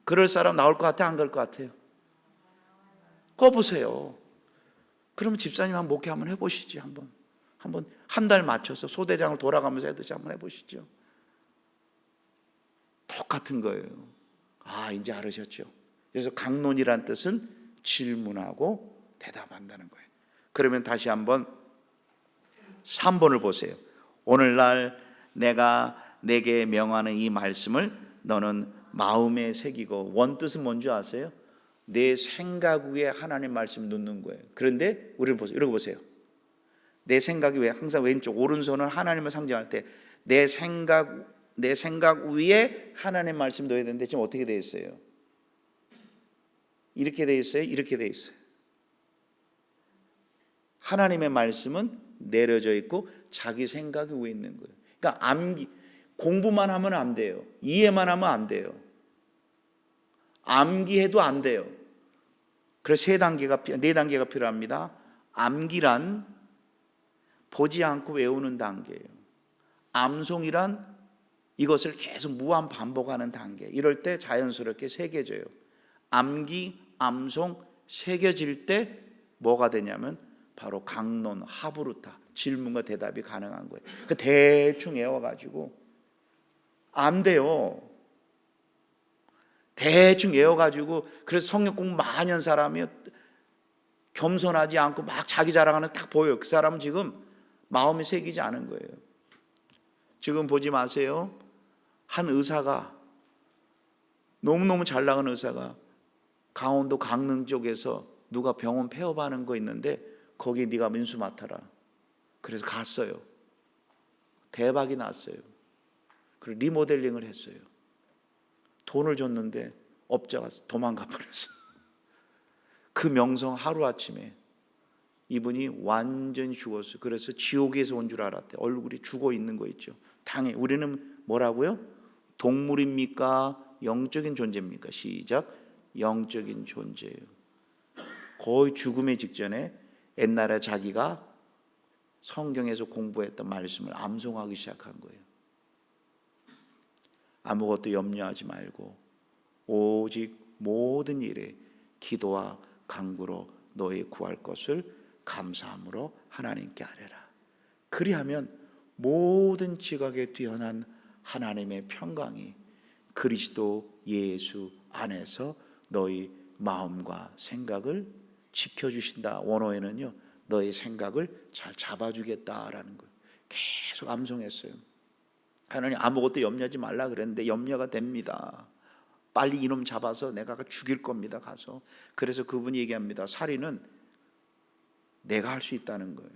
그럴 사람 나올 것 같아요? 안 그럴 것 같아요? 그거 보세요. 그러면 집사님 한번 목회 한번 해보시지. 한번 한 달 맞춰서 소대장을 돌아가면서 해듯이 한번 해보시죠. 똑같은 거예요. 이제 알으셨죠? 그래서 강론이란 뜻은 질문하고 대답한다는 거예요. 그러면 다시 한번 3번을 보세요. 오늘날 내가 내게 명하는 이 말씀을 너는 마음에 새기고. 원뜻은 뭔지 아세요? 내 생각 위에 하나님 말씀 넣는 거예요. 그런데 우리는 보세요. 이러고 보세요. 내 생각이 왜 항상 왼쪽 오른손은 하나님을 상징할 때 내 생각 위에 하나님 말씀 넣어야 되는데 지금 어떻게 되어 있어요? 이렇게 되어 있어요? 이렇게 되어 있어요? 하나님의 말씀은 내려져 있고 자기 생각이 위에 있는 거예요. 그러니까 공부만 하면 안 돼요. 이해만 하면 안 돼요. 암기해도 안 돼요. 그래서 네 단계가 필요합니다. 암기란 보지 않고 외우는 단계예요. 암송이란 이것을 계속 무한 반복하는 단계. 이럴 때 자연스럽게 새겨져요. 암기, 암송 새겨질 때 뭐가 되냐면 바로 강론, 하브루타, 질문과 대답이 가능한 거예요. 그 대충 외워가지고 안 돼요. 대충 외워가지고 그래서 성경 공부 많이 한 사람이 겸손하지 않고 막 자기 자랑하는 딱 보여요. 그 사람은 지금 마음이 새기지 않은 거예요. 지금 보지 마세요. 한 의사가 너무너무 잘 나가는 의사가 강원도 강릉 쪽에서 누가 병원 폐업하는 거 있는데 거기에 네가 민수 맡아라. 그래서 갔어요. 대박이 났어요. 그리고 리모델링을 했어요. 돈을 줬는데 업자가 도망가 버렸어. 그 명성 하루아침에 이분이 완전히 죽었어요. 그래서 지옥에서 온 줄 알았대. 얼굴이 죽어 있는 거 있죠. 당해. 우리는 뭐라고요? 동물입니까? 영적인 존재입니까? 시작. 영적인 존재예요. 거의 죽음의 직전에 옛날에 자기가 성경에서 공부했던 말씀을 암송하기 시작한 거예요. 아무것도 염려하지 말고 오직 모든 일에 기도와 간구로 너희 구할 것을 감사함으로 하나님께 아뢰라. 그리하면 모든 지각에 뛰어난 하나님의 평강이 그리스도 예수 안에서 너희 마음과 생각을 지켜주신다. 원어에는요, 너희 생각을 잘 잡아주겠다라는 걸 계속 암송했어요. 하나님 아무것도 염려하지 말라 그랬는데 염려가 됩니다. 빨리 이놈 잡아서 내가 죽일 겁니다. 가서. 그래서 그분이 얘기합니다. 살인은 내가 할 수 있다는 거예요.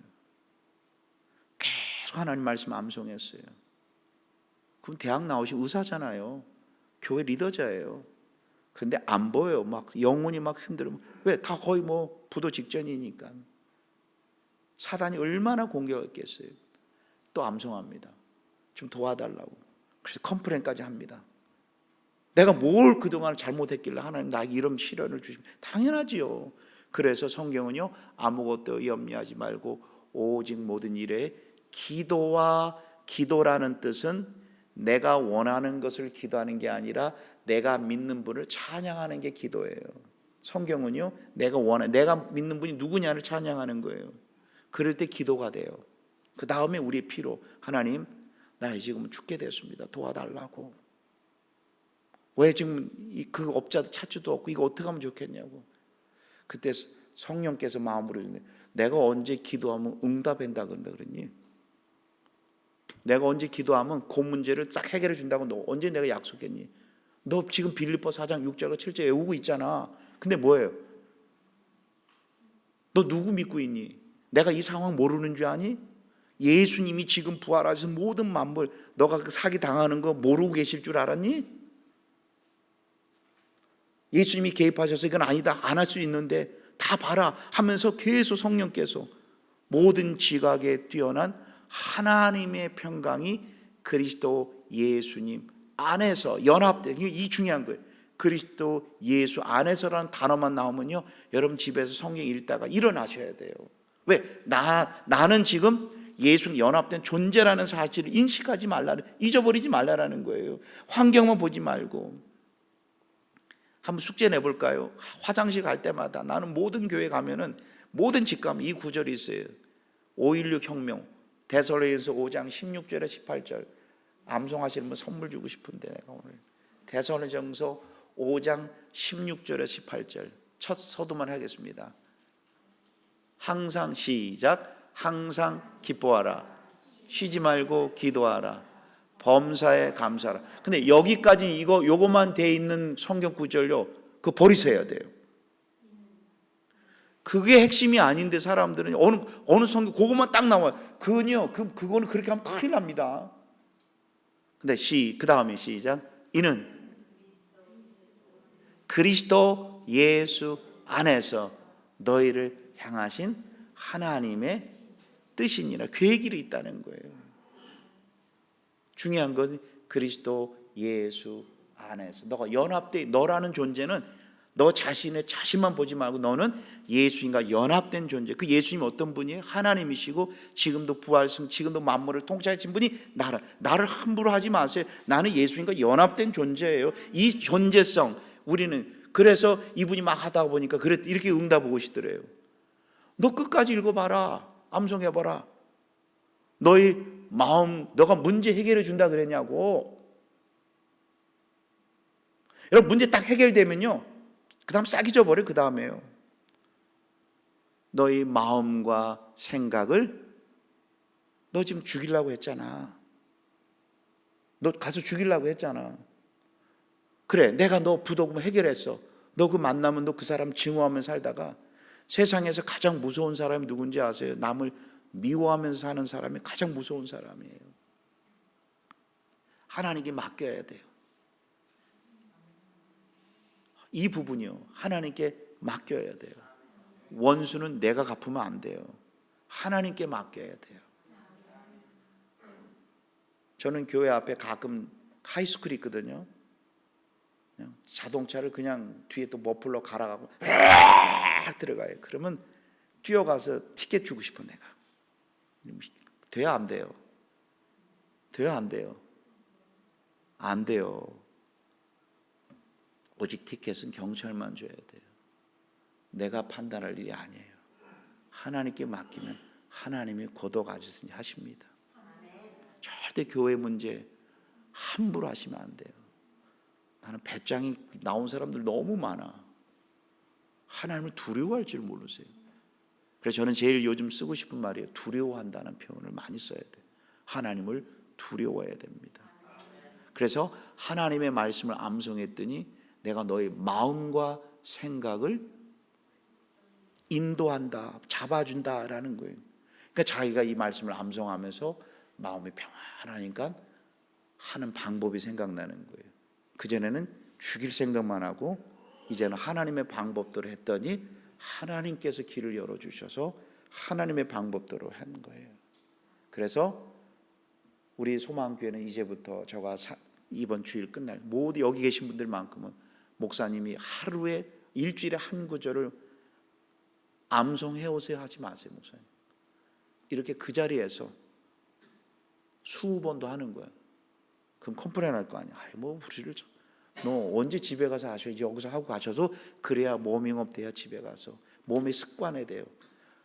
계속 하나님 말씀 암송했어요. 그럼 대학 나오신 의사잖아요. 교회 리더자예요. 근데 안 보여요. 막 영혼이 막 힘들어. 왜? 다 거의 뭐 부도 직전이니까. 사단이 얼마나 공격했겠어요. 또 암송합니다. 좀 도와달라고. 그래서 컴플레인까지 합니다. 내가 뭘 그동안 잘못했길래 하나님 나에게 이런 시련을 주시면 당연하지요. 그래서 성경은요, 아무것도 염려하지 말고 오직 모든 일에 기도라는 뜻은 내가 원하는 것을 기도하는 게 아니라 내가 믿는 분을 찬양하는 게 기도예요. 성경은요, 내가 믿는 분이 누구냐를 찬양하는 거예요. 그럴 때 기도가 돼요. 그 다음에 우리의 피로 하나님, 나 지금 죽게 됐습니다. 도와달라고. 왜 지금 그 업자도 찾지도 없고 이거 어떻게 하면 좋겠냐고. 그때 성령께서 마음으로 내가 언제 기도하면 응답한다 그러니? 내가 언제 기도하면 그 문제를 싹 해결해 준다고 너 언제 내가 약속했니? 너 지금 빌립보 4장 6절과 7절 외우고 있잖아. 근데 뭐예요? 너 누구 믿고 있니? 내가 이 상황 모르는 줄 아니? 예수님이 지금 부활하셔서 모든 만물 너가 그 사기 당하는 거 모르고 계실 줄 알았니? 예수님이 개입하셔서 이건 아니다 안 할 수 있는데 다 봐라 하면서 계속 성령께서 모든 지각에 뛰어난 하나님의 평강이 그리스도 예수님 안에서 연합돼. 이 중요한 거예요. 그리스도 예수 안에서라는 단어만 나오면요, 여러분 집에서 성경 읽다가 일어나셔야 돼요. 왜? 나는 지금 예수 연합된 존재라는 사실을 인식하지 말라는, 잊어버리지 말라라는 거예요. 환경만 보지 말고. 한번 숙제 내볼까요? 화장실 갈 때마다 나는 모든 교회 가면은 모든 집 가면 이 구절이 있어요. 5.16 혁명 데살로니가서 5장 16절에 18절 암송하시는 분 선물 주고 싶은데 내가 오늘 데살로니가서 5장 16절에 18절 첫 서두만 하겠습니다. 항상 시작. 항상 기뻐하라. 쉬지 말고 기도하라. 범사에 감사하라. 근데 여기까지 요것만 돼 있는 성경 구절요, 그거 버리셔야 돼요. 그게 핵심이 아닌데 사람들은 어느 성경 그것만 딱 나와요. 그거는 그렇게 하면 큰일 납니다. 근데 그 다음에 시작. 이는 그리스도 예수 안에서 너희를 향하신 하나님의 뜻이니라. 계획이 있다는 거예요. 중요한 것은 그리스도 예수 안에서 너가 연합돼. 너라는 존재는 너 자신의 자신만 보지 말고 너는 예수님과 연합된 존재. 그 예수님 어떤 분이에요? 하나님이시고 지금도 부활승, 지금도 만물을 통치하신 분이 나를 함부로 하지 마세요. 나는 예수님과 연합된 존재예요. 이 존재성 우리는, 그래서 이분이 막 하다 보니까 이렇게 응답 오시더래요. 너 끝까지 읽어봐라. 암송해봐라. 너의 마음, 너가 문제 해결해 준다 그랬냐고. 여러분, 문제 딱 해결되면요, 그 다음 싹 잊어버려. 그 다음에요, 너의 마음과 생각을 너 지금 죽이려고 했잖아. 너 가서 죽이려고 했잖아. 그래, 내가 너 부도금 해결했어. 너 그 만나면 너 그 사람 증오하면서 살다가 세상에서 가장 무서운 사람이 누군지 아세요? 남을 미워하면서 사는 사람이 가장 무서운 사람이에요. 하나님께 맡겨야 돼요. 이 부분이요, 하나님께 맡겨야 돼요. 원수는 내가 갚으면 안 돼요. 하나님께 맡겨야 돼요. 저는 교회 앞에 가끔 하이스쿨이 있거든요. 그냥 자동차를 그냥 뒤에 또 머플러 갈아가고 들어가요. 그러면 뛰어가서 티켓 주고 싶어. 내가 돼요, 안 돼요? 돼요, 안 돼요? 안 돼요. 오직 티켓은 경찰만 줘야 돼요. 내가 판단할 일이 아니에요. 하나님께 맡기면 하나님이 거둬가시십니다. 절대 교회 문제 함부로 하시면 안 돼요. 나는 배짱이 나온 사람들 너무 많아. 하나님을 두려워할 줄 모르세요. 그래서 저는 제일 요즘 쓰고 싶은 말이에요. 두려워한다는 표현을 많이 써야 돼요. 하나님을 두려워해야 됩니다. 그래서 하나님의 말씀을 암송했더니 내가 너의 마음과 생각을 인도한다, 잡아준다라는 거예요. 그러니까 자기가 이 말씀을 암송하면서 마음이 평안하니까 하는 방법이 생각나는 거예요. 그전에는 죽일 생각만 하고 이제는 하나님의 방법대로 했더니 하나님께서 길을 열어주셔서 하나님의 방법대로 한 거예요. 그래서 우리 소망교회는 이제부터 저가 이번 주일 끝날 모두 여기 계신 분들만큼은 목사님이 하루에 일주일에 한 구절을 암송해 오세요 하지 마세요. 목사님 이렇게 그 자리에서 수십 번도 하는 거야. 그럼 컴플레인 할 거 아니야. 뭐 우리를 너 언제 집에 가서 하셔야지. 여기서 하고 가셔도 그래야 워밍업 돼야 집에 가서 몸의 습관이 돼요.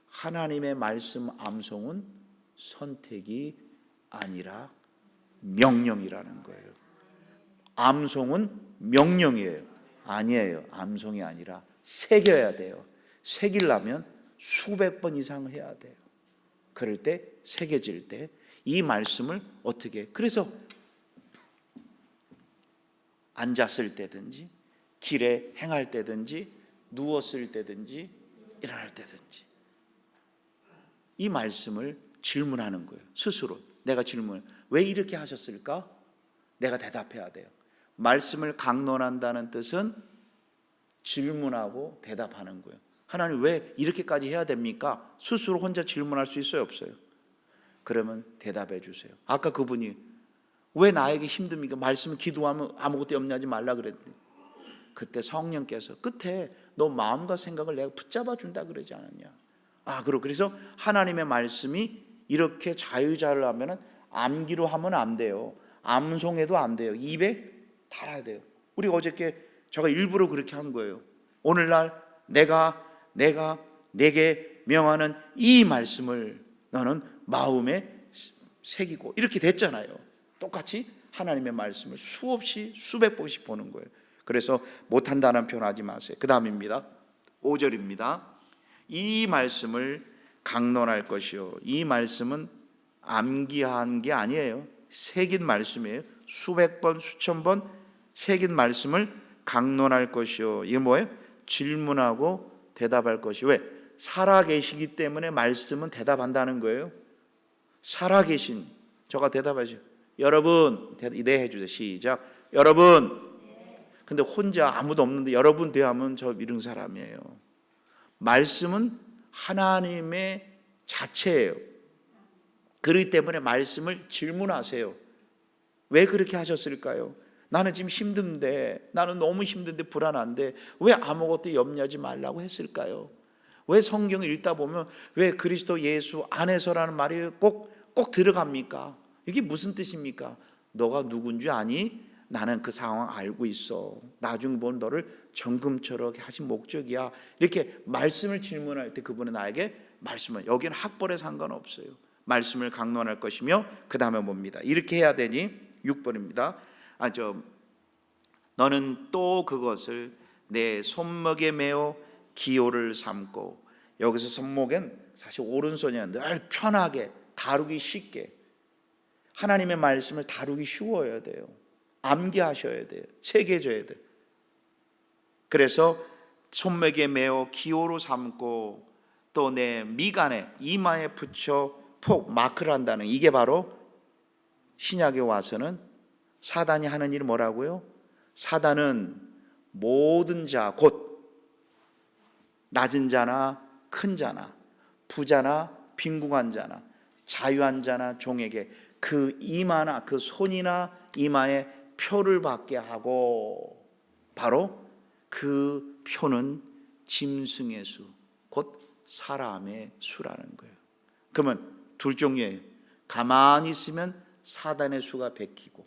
하나님의 말씀 암송은 선택이 아니라 명령이라는 거예요. 암송은 명령이에요. 아니에요. 암송이 아니라 새겨야 돼요. 새기려면 수백 번 이상을 해야 돼요. 그럴 때 새겨질 때 이 말씀을 어떻게, 그래서 앉았을 때든지 길에 행할 때든지 누웠을 때든지 일어날 때든지 이 말씀을 질문하는 거예요. 스스로 내가 질문을 왜 이렇게 하셨을까? 내가 대답해야 돼요. 말씀을 강론한다는 뜻은 질문하고 대답하는 거예요. 하나님 왜 이렇게까지 해야 됩니까? 스스로 혼자 질문할 수 있어요, 없어요? 그러면 대답해 주세요. 아까 그분이 왜 나에게 힘듭니까? 말씀을 기도하면 아무것도 염려하지 말라 그랬더니 그때 성령께서 끝에 너 마음과 생각을 내가 붙잡아 준다 그러지 않았냐? 그래서 하나님의 말씀이 이렇게 자유자를 하면은 암기로 하면 안 돼요. 암송해도 안 돼요. 입에 달아야 돼요. 우리 어저께 제가 일부러 그렇게 한 거예요. 오늘날 내가 내게 명하는 이 말씀을 너는 마음에 새기고 이렇게 됐잖아요. 똑같이 하나님의 말씀을 수없이 수백 번씩 보는 거예요. 그래서 못한다는 표현 하지 마세요. 그 다음입니다. 5절입니다. 이 말씀을 강론할 것이요. 이 말씀은 암기한 게 아니에요. 새긴 말씀이에요. 수백 번 수천 번 새긴 말씀을 강론할 것이요. 이게 뭐예요? 질문하고 대답할 것이. 왜? 살아계시기 때문에 말씀은 대답한다는 거예요. 살아계신, 저가 대답하죠. 여러분, 네 해주세요. 시작. 여러분. 근데 혼자 아무도 없는데 여러분 대하면 저 이런 사람이에요. 말씀은 하나님의 자체예요. 그렇기 때문에 말씀을 질문하세요. 왜 그렇게 하셨을까요? 나는 지금 힘든데, 나는 너무 힘든데 불안한데 왜 아무것도 염려하지 말라고 했을까요? 왜 성경을 읽다 보면 왜 그리스도 예수 안에서라는 말이 꼭 들어갑니까? 이게 무슨 뜻입니까? 너가 누군지 아니? 나는 그 상황 알고 있어. 나중에 보면 너를 정금처럼 하신 목적이야. 이렇게 말씀을 질문할 때 그분은 나에게 말씀을, 여기는 학벌에 상관없어요. 말씀을 강론할 것이며 그 다음에 뭡니다. 이렇게 해야 되니 6번입니다. 너는 또 그것을 내 손목에 메어 기호를 삼고, 여기서 손목엔 사실 오른손이야. 늘 편하게 다루기 쉽게, 하나님의 말씀을 다루기 쉬워야 돼요. 암기하셔야 돼요. 새겨져야 돼요. 그래서 손목에 메어 기호로 삼고 또 내 미간에 이마에 붙여 폭 마크를 한다는, 이게 바로 신약에 와서는 사단이 하는 일이 뭐라고요? 사단은 모든 자, 곧 낮은 자나 큰 자나 부자나 빈궁한 자나 자유한 자나 종에게 그 이마나 그 손이나 이마에 표를 받게 하고, 바로 그 표는 짐승의 수, 곧 사람의 수라는 거예요. 그러면 둘 종류예요. 가만히 있으면 사단의 수가 베끼고,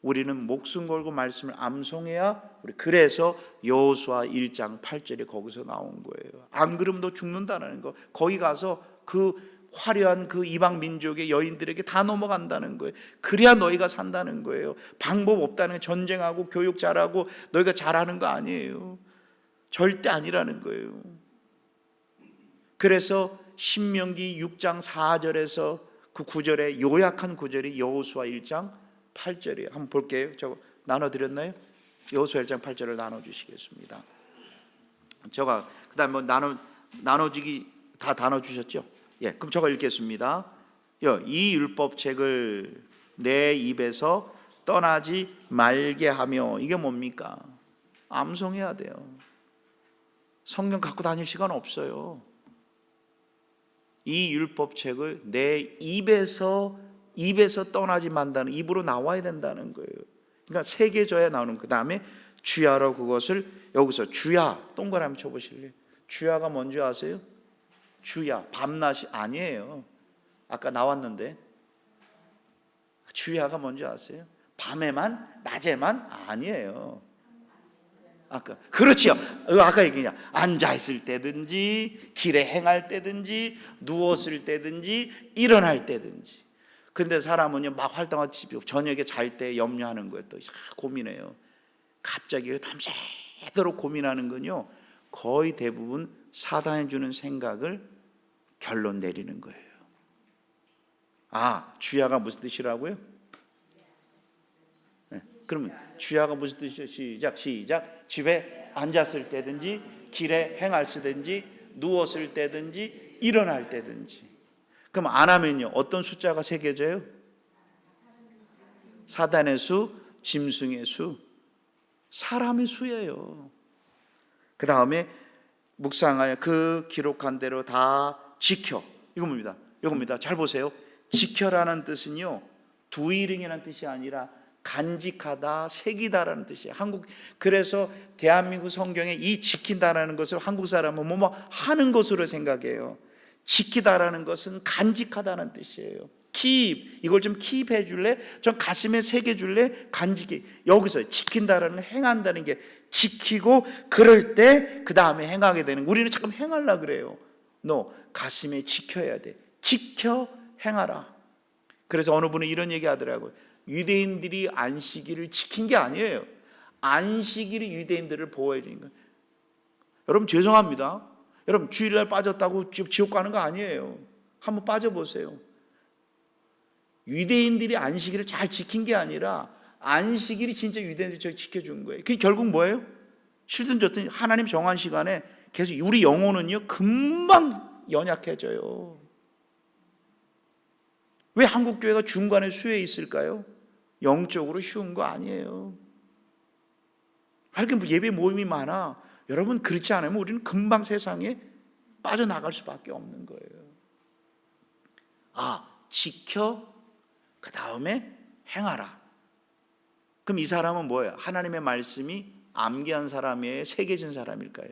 우리는 목숨 걸고 말씀을 암송해야 우리, 그래서 여호수아 1장 8절이 거기서 나온 거예요. 안 그러면 너 죽는다는 거. 거기 가서 그 화려한 그 이방 민족의 여인들에게 다 넘어간다는 거예요. 그래야 너희가 산다는 거예요. 방법 없다는 거예요. 전쟁하고 교육 잘하고 너희가 잘하는 거 아니에요. 절대 아니라는 거예요. 그래서 신명기 6장 4절에서 그 구절에 요약한 구절이 여호수아 1장 8절이에요. 한번 볼게요. 저 나눠드렸나요? 여호수아 1장 8절을 나눠주시겠습니다. 제가 그 다음에 뭐 나눠주기 다 나눠주셨죠? 예, 그럼 제가 읽겠습니다. 이 율법책을 내 입에서 떠나지 말게 하며, 이게 뭡니까? 암송해야 돼요. 성경 갖고 다닐 시간 없어요. 이 율법책을 내 입에서 떠나지 말다는, 입으로 나와야 된다는 거예요. 그러니까 새겨져야 나오는. 그 다음에 주야로, 그것을 여기서 주야 동그라미 한번 쳐보실래요? 주야가 뭔지 아세요? 주야 밤낮이 아니에요. 아까 나왔는데 주야가 뭔지 아세요? 밤에만 낮에만 아니에요. 아까 그렇지요. 아까 얘기냐, 앉아 있을 때든지 길에 행할 때든지 누웠을 때든지 일어날 때든지. 근데 사람은요 막 활동하지, 저녁에 잘 때 염려하는 거예요. 또 고민해요. 갑자기 밤새도록 고민하는 건요 거의 대부분 사단이 주는 생각을 결론 내리는 거예요. 아, 주야가 무슨 뜻이라고요? 네, 그러면 주야가 무슨 뜻이요? 시작. 집에 앉았을 때든지 길에 행할 때든지 누웠을 때든지 일어날 때든지. 그럼 안 하면요 어떤 숫자가 새겨져요? 사단의 수, 짐승의 수, 사람의 수예요. 그 다음에 묵상하여 그 기록한 대로 다 지켜. 이겁니다. 잘 보세요. 지켜라는 뜻은요 두이링이라는 뜻이 아니라 간직하다, 새기다라는 뜻이에요. 그래서 대한민국 성경에 이 지킨다라는 것을 한국 사람은 뭐뭐 하는 것으로 생각해요. 지키다라는 것은 간직하다는 뜻이에요. keep, 이걸 좀 keep 해줄래? 좀 가슴에 새겨줄래? 간직해. 여기서 지킨다라는, 행한다는 게 지키고, 그럴 때 그 다음에 행하게 되는. 우리는 잠깐 행하려고 그래요. 너 가슴에 지켜야 돼. 지켜 행하라. 그래서 어느 분은 이런 얘기 하더라고요. 유대인들이 안식일을 지킨 게 아니에요. 안식일이 유대인들을 보호해 주는 거예요. 여러분 죄송합니다. 여러분 주일날 빠졌다고 지옥 가는 거 아니에요. 한번 빠져보세요. 유대인들이 안식일을 잘 지킨 게 아니라 안식일이 진짜 유대인들이 지켜준 거예요. 그게 결국 뭐예요? 싫든 좋든 하나님 정한 시간에 계속 우리 영혼은요 금방 연약해져요. 왜 한국교회가 중간에 수에 있을까요? 영적으로 쉬운 거 아니에요. 이렇게 예배 모임이 많아. 여러분 그렇지 않으면 우리는 금방 세상에 빠져나갈 수밖에 없는 거예요. 지켜, 그 다음에 행하라. 그럼 이 사람은 뭐예요? 하나님의 말씀이 암기한 사람이에요? 새겨진 사람일까요?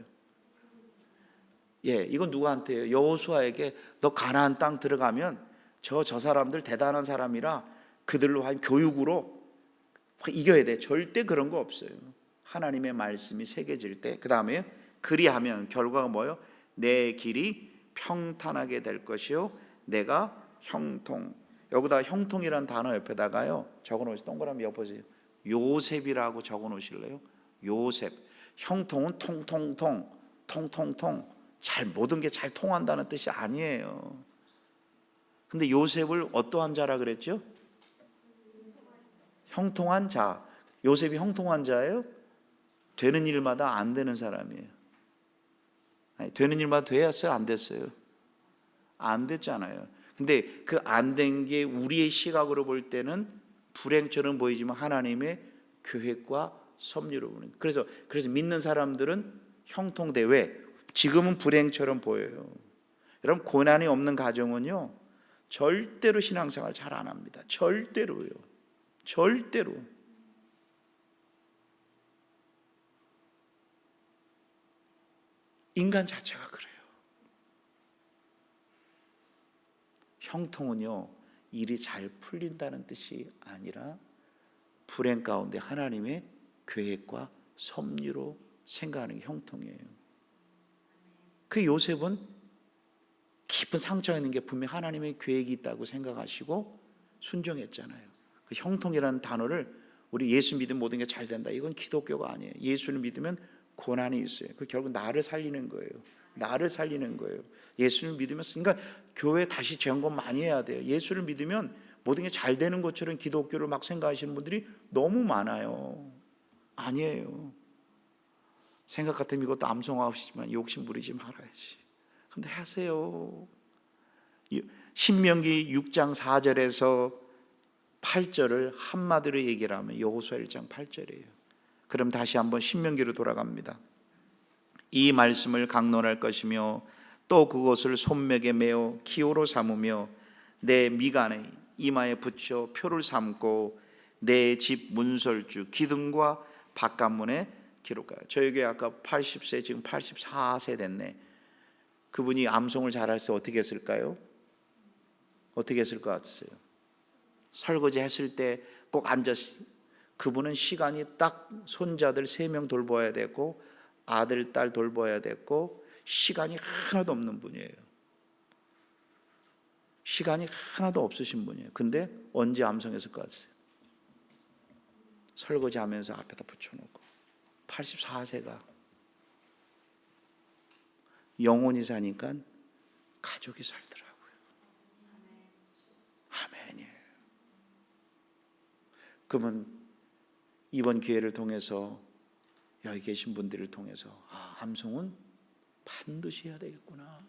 이건 누구한테요? 여호수아에게 너 가나안 땅 들어가면 저 사람들 대단한 사람이라 그들로 한 교육으로 이겨야 돼. 절대 그런 거 없어요. 하나님의 말씀이 새겨질 때, 그 다음에 그리하면 결과가 뭐예요? 내 길이 평탄하게 될 것이요 내가 형통. 여기다 형통이라는 단어 옆에다가요 적어놓으세요. 동그라미 엿보세요. 요셉이라고 적어놓으실래요? 요셉. 형통은 통통통 잘 모든 게 잘 통한다는 뜻이 아니에요. 근데 요셉을 어떠한 자라 그랬죠? 형통한 자. 요셉이 형통한 자예요? 되는 일마다 안 되는 사람이에요. 아니, 되는 일마다 되었어요? 안 됐어요? 안 됐잖아요. 근데 그 안 된 게 우리의 시각으로 볼 때는 불행처럼 보이지만 하나님의 계획과 섭리로 보는. 그래서 믿는 사람들은 형통돼. 왜? 지금은 불행처럼 보여요. 여러분, 고난이 없는 가정은요 절대로 신앙생활 잘 안 합니다. 절대로요. 절대로. 인간 자체가 그래요. 형통은요 일이 잘 풀린다는 뜻이 아니라 불행 가운데 하나님의 계획과 섭리로 생각하는 게 형통이에요. 그 요셉은 깊은 상처가 있는 게 분명 하나님의 계획이 있다고 생각하시고 순종했잖아요. 그 형통이라는 단어를 우리 예수 믿으면 모든 게 잘 된다, 이건 기독교가 아니에요. 예수를 믿으면 고난이 있어요. 그 결국 나를 살리는 거예요. 나를 살리는 거예요. 예수를 믿으면, 그러니까 교회 다시 점검 많이 해야 돼요. 예수를 믿으면 모든 게 잘 되는 것처럼 기독교를 막 생각하시는 분들이 너무 많아요. 아니에요. 생각 같으면 이것도 암송하시지만 욕심 부리지 말아야지. 근데 하세요. 신명기 6장 4절에서 8절을 한마디로 얘기를 하면 여호수아 1장 8절이에요. 그럼 다시 한번 신명기로 돌아갑니다. 이 말씀을 강론할 것이며 또 그것을 손목에 매어 기호로 삼으며 내 미간에 이마에 붙여 표를 삼고 내 집 문설주 기둥과 바깥문에 기록하여. 저희 교회 아까 80세 지금 84세 됐네. 그분이 암송을 잘할 때 어떻게 했을까요? 어떻게 했을 것 같으세요? 설거지 했을 때 꼭 앉았어요. 그분은 시간이 딱 손자들 3명 돌봐야 되고 아들 딸 돌봐야 되고 시간이 하나도 없는 분이에요. 시간이 하나도 없으신 분이에요. 근데 언제 암송했을 것 같으세요? 설거지 하면서 앞에다 붙여놓고. 84세가 영혼이 사니까 가족이 살더라고요. 아멘이에요. 그러면 이번 기회를 통해서 여기 계신 분들을 통해서 암송은 반드시 해야 되겠구나.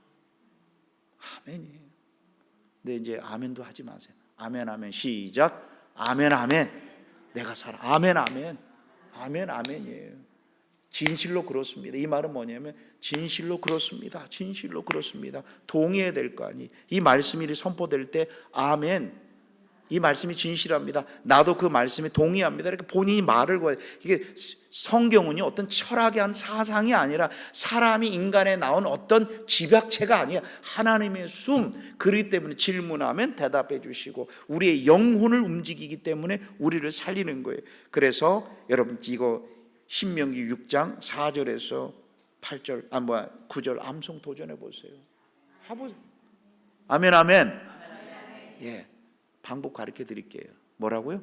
아멘이에요. 근데 이제 아멘도 하지 마세요. 아멘 아멘 시작. 아멘 아멘. 내가 살아. 아멘 아멘. 아멘 아멘이에요. 진실로 그렇습니다. 이 말은 뭐냐면 진실로 그렇습니다. 진실로 그렇습니다. 동의해야 될 거 아니. 이 말씀이 선포될 때 아멘. 이 말씀이 진실합니다. 나도 그 말씀에 동의합니다. 이렇게 본인이 말을 거예요. 이게 성경은요 어떤 철학의 한 사상이 아니라 사람이 인간에 나온 어떤 집약체가 아니야. 하나님의 숨. 그렇기 때문에 질문하면 대답해 주시고 우리의 영혼을 움직이기 때문에 우리를 살리는 거예요. 그래서 여러분 이거 신명기 6장 4절에서 8절 9절 암송 도전해 보세요. 해보세요. 아멘 아멘. 예. 방법 가르쳐 드릴게요. 뭐라고요?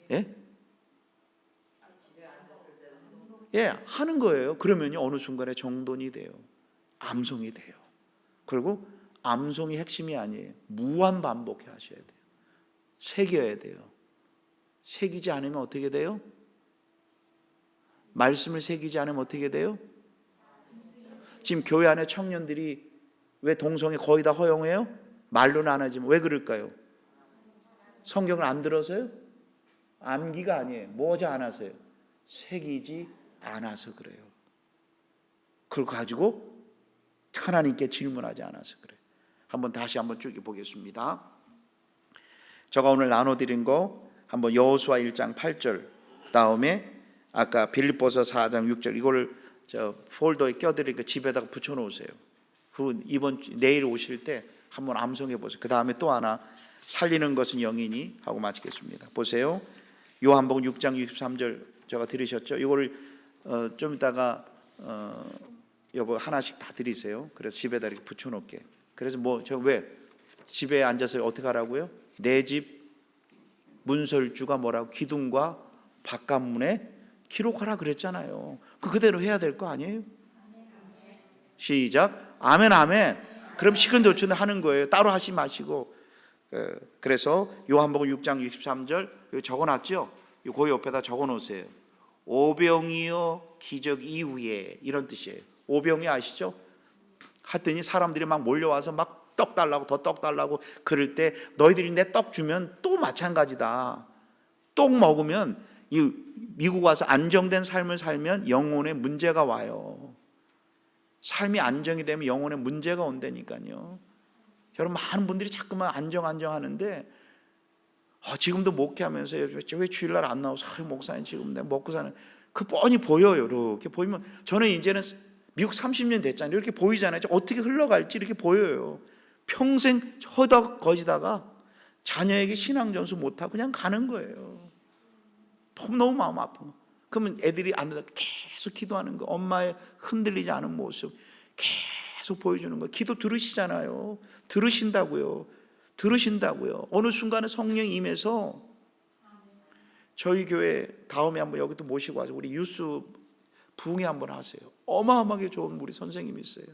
예? 예, 하는 거예요. 그러면요 어느 순간에 정돈이 돼요. 암송이 돼요. 그리고 암송이 핵심이 아니에요. 무한 반복해 하셔야 돼요. 새겨야 돼요. 새기지 않으면 어떻게 돼요? 말씀을 새기지 않으면 어떻게 돼요? 지금 교회 안에 청년들이 왜 동성애 거의 다 허용해요? 말로는 안 하지만 왜 그럴까요? 성경을 안 들어서요? 암기가 아니에요. 뭐지 않아서요? 새기지 않아서 그래요. 그걸 가지고 하나님께 질문하지 않아서 그래. 다시 한번 쭉 보겠습니다. 제가 오늘 나눠드린 거 한번 여호수아 1장 8절, 그다음에 아까 빌립보서 4장 6절, 이걸 저 폴더에 껴드리니까 집에다가 붙여놓으세요. 내일 오실 때 한번 암송해 보세요. 그 다음에 또 하나, 살리는 것은 영이니 하고 마치겠습니다. 보세요. 요한복음 6장 63절 제가 들으셨죠? 이거를 좀 이따가 여보 하나씩 다 드리세요. 그래서 집에다 이렇게 붙여놓게. 그래서 왜 집에 앉아서 어떻게 하라고요? 내 집 문설주가 뭐라고? 기둥과 바깥문에 기록하라 그랬잖아요. 그대로 해야 될 거 아니에요? 시작. 아멘 아멘. 그럼 시큰둥 하는 거예요. 따로 하지 마시고. 그래서 요한복음 6장 63절 적어놨죠? 그 옆에다 적어놓으세요. 오병이어 기적 이후에, 이런 뜻이에요. 오병이 아시죠? 하더니 사람들이 막 몰려와서 막 떡 달라고, 더 떡 달라고 그럴 때 너희들이 내 떡 주면 또 마찬가지다. 떡 먹으면 미국 와서 안정된 삶을 살면 영혼에 문제가 와요. 삶이 안정이 되면 영혼에 문제가 온다니까요. 여러분, 많은 분들이 자꾸만 안정 하는데 지금도 목회하면서 왜 주일날 안 나와서 목사님 지금 내가 먹고 사는, 그 뻔히 보여요. 이렇게 보이면 저는 이제는 미국 30년 됐잖아요. 이렇게 보이잖아요. 어떻게 흘러갈지 이렇게 보여요. 평생 허덕거지다가 자녀에게 신앙 전수 못하고 그냥 가는 거예요. 너무 마음 아픈 거. 그러면 애들이 안에다 계속 기도하는 거, 엄마의 흔들리지 않은 모습 계속 보여주는 거. 기도 들으시잖아요. 들으신다고요. 어느 순간에 성령이 임해서 저희 교회 다음에 한번 여기도 모시고 와서 우리 유스 부흥회 한번 하세요. 어마어마하게 좋은 우리 선생님이 있어요.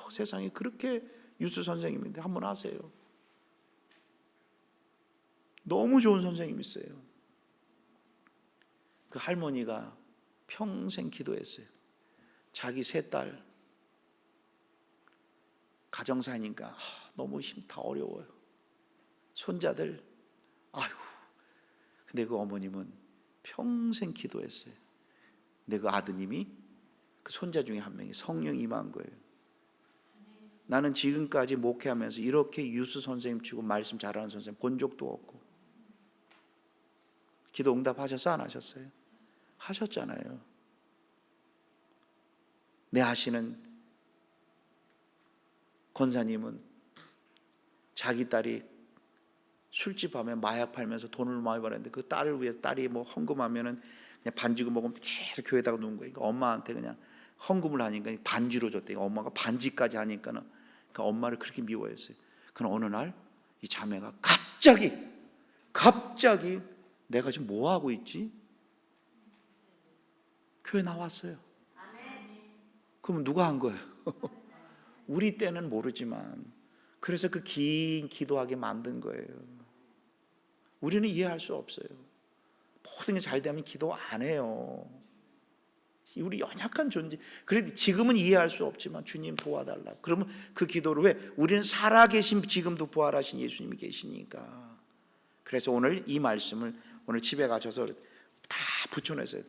세상에 그렇게 유스 선생님인데 한번 하세요. 너무 좋은 선생님이 있어요. 그 할머니가 평생 기도했어요. 자기 세 딸 가정사니까 너무 다 어려워요. 손자들, 아이고. 근데 그 어머님은 평생 기도했어요. 근데 그 아드님이, 그 손자 중에 한 명이 성령 임한 거예요. 나는 지금까지 목회하면서 이렇게 유수 선생님 치고 말씀 잘하는 선생님 본 적도 없고. 기도 응답하셨어요? 안 하셨어요? 하셨잖아요. 내 아시는 권사님은 자기 딸이 술집 하면 마약 팔면서 돈을 많이 벌었는데 그 딸을 위해서, 딸이 헌금하면은 그냥 반지고 먹으면 계속 교회에다가 놓은 거예요. 그러니까 엄마한테 그냥 헌금을 하니까 반지로 줬대요. 엄마가 반지까지 하니까는, 그러니까 엄마를 그렇게 미워했어요. 그럼 어느 날 이 자매가 갑자기 내가 지금 뭐 하고 있지? 교회 나왔어요. 그럼 누가 한 거예요? 우리 때는 모르지만, 그래서 그 긴 기도하게 만든 거예요. 우리는 이해할 수 없어요. 모든 게 잘 되면 기도 안 해요. 우리 연약한 존재. 그래도 지금은 이해할 수 없지만 주님 도와달라. 그러면 그 기도를 왜? 우리는 살아계신, 지금도 부활하신 예수님이 계시니까. 그래서 오늘 이 말씀을 오늘 집에 가셔서 다 붙여놓으세요.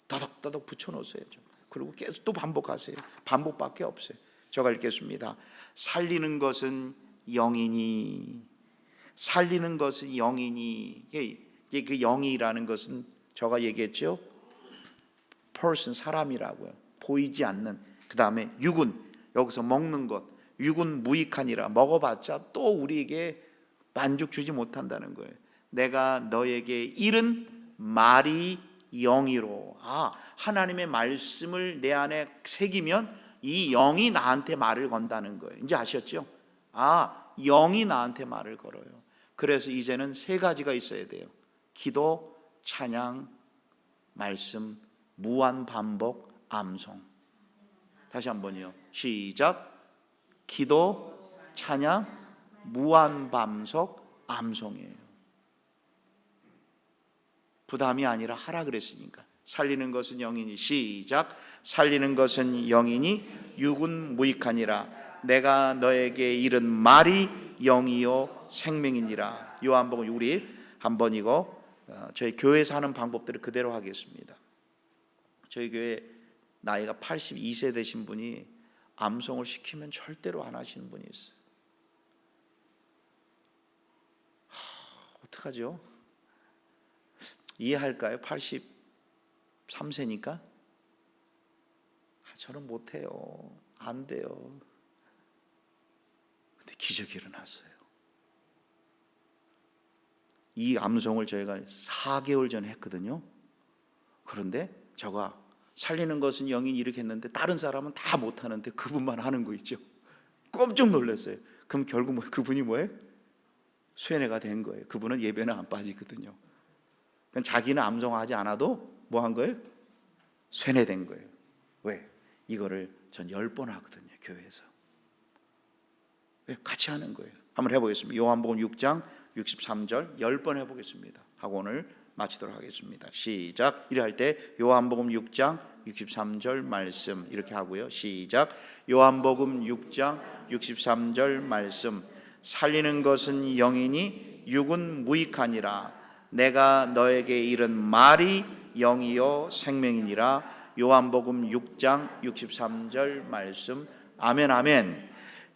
더덕더덕 붙여놓으세요. 그리고 계속 또 반복하세요. 반복밖에 없어요. 제가 읽겠습니다. 살리는 것은 영이니. 살리는 것은 영이니. 그 영이라는 것은 제가 얘기했죠. person, 사람이라고요. 보이지 않는. 그 다음에 육은, 여기서 먹는 것. 육은 무익하니라. 먹어봤자 또 우리에게 만족 주지 못한다는 거예요. 내가 너에게 이른 말이 영이로. 하나님의 말씀을 내 안에 새기면 이 영이 나한테 말을 건다는 거예요. 이제 아셨죠? 영이 나한테 말을 걸어요. 그래서 이제는 세 가지가 있어야 돼요. 기도, 찬양, 말씀, 무한 반복, 암송. 다시 한번요. 시작. 기도, 찬양, 무한 반복, 암송이에요. 부담이 아니라 하라 그랬으니까. 살리는 것은 영이니. 시작. 살리는 것은 영이니 육은 무익하니라. 내가 너에게 이른 말이 영이요 생명이니라. 요한복음, 우리 한번 이거 저희 교회에서 하는 방법들을 그대로 하겠습니다. 저희 교회 나이가 82세 되신 분이 암송을 시키면 절대로 안 하시는 분이 있어요. 어떡하죠? 이해할까요? 83세니까? 저는 못해요. 안 돼요. 근데 기적이 일어났어요. 이 암송을 저희가 4개월 전에 했거든요. 그런데 제가 살리는 것은 영인이 이렇게 했는데 다른 사람은 다 못하는데 그분만 하는 거 있죠. 깜짝 놀랐어요. 그럼 결국 그분이 뭐예요? 쇠뇌가 된 거예요. 그분은 예배는 안 빠지거든요. 그러니까 자기는 암송하지 않아도 뭐 한 거예요? 쇠뇌된 거예요. 왜? 이거를 전 10번 하거든요, 교회에서. 왜? 같이 하는 거예요. 한번 해보겠습니다. 요한복음 6장 63절 10번 해보겠습니다. 하고 오늘 마치도록 하겠습니다. 시작. 이래 할 때 요한복음 6장 63절 말씀 이렇게 하고요. 시작. 요한복음 6장 63절 말씀. 살리는 것은 영이니 육은 무익하니라. 내가 너에게 이른 말이 영이요 생명이니라. 요한복음 6장 63절 말씀. 아멘 아멘.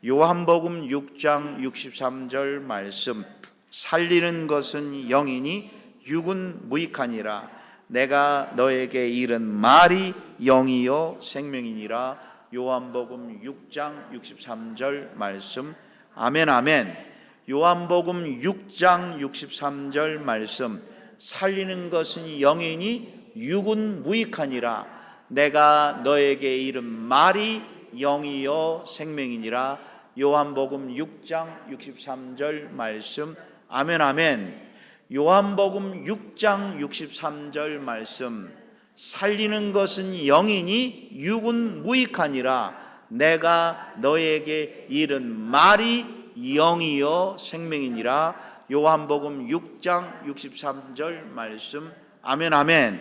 요한복음 6장 63절 말씀. 살리는 것은 영이니 육은 무익하니라. 내가 너에게 이른 말이 영이요 생명이니라. 요한복음 6장 63절 말씀. 아멘 아멘. 요한복음 6장 63절 말씀. 살리는 것은 영이니 육은 무익하니라. 내가 너에게 이른 말이 영이요 생명이니라. 요한복음 6장 63절 말씀. 아멘 아멘. 요한복음 6장 63절 말씀. 살리는 것은 영이니 육은 무익하니라. 내가 너에게 이른 말이 영이요 생명이니라. 요한복음 6장 63절 말씀. 아멘 아멘.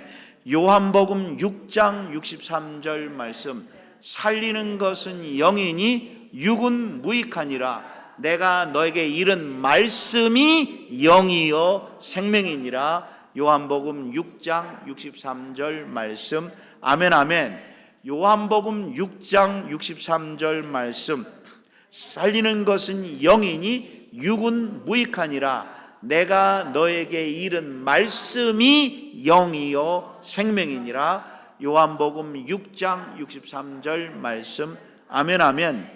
요한복음 6장 63절 말씀. 살리는 것은 영이니 육은 무익하니라. 내가 너에게 이른 말씀이 영이요 생명이니라. 요한복음 6장 63절 말씀. 아멘 아멘. 요한복음 6장 63절 말씀. 살리는 것은 영이니 육은 무익하니라. 내가 너에게 이른 말씀이 영이요 생명이니라. 요한복음 6장 63절 말씀. 아멘 아멘.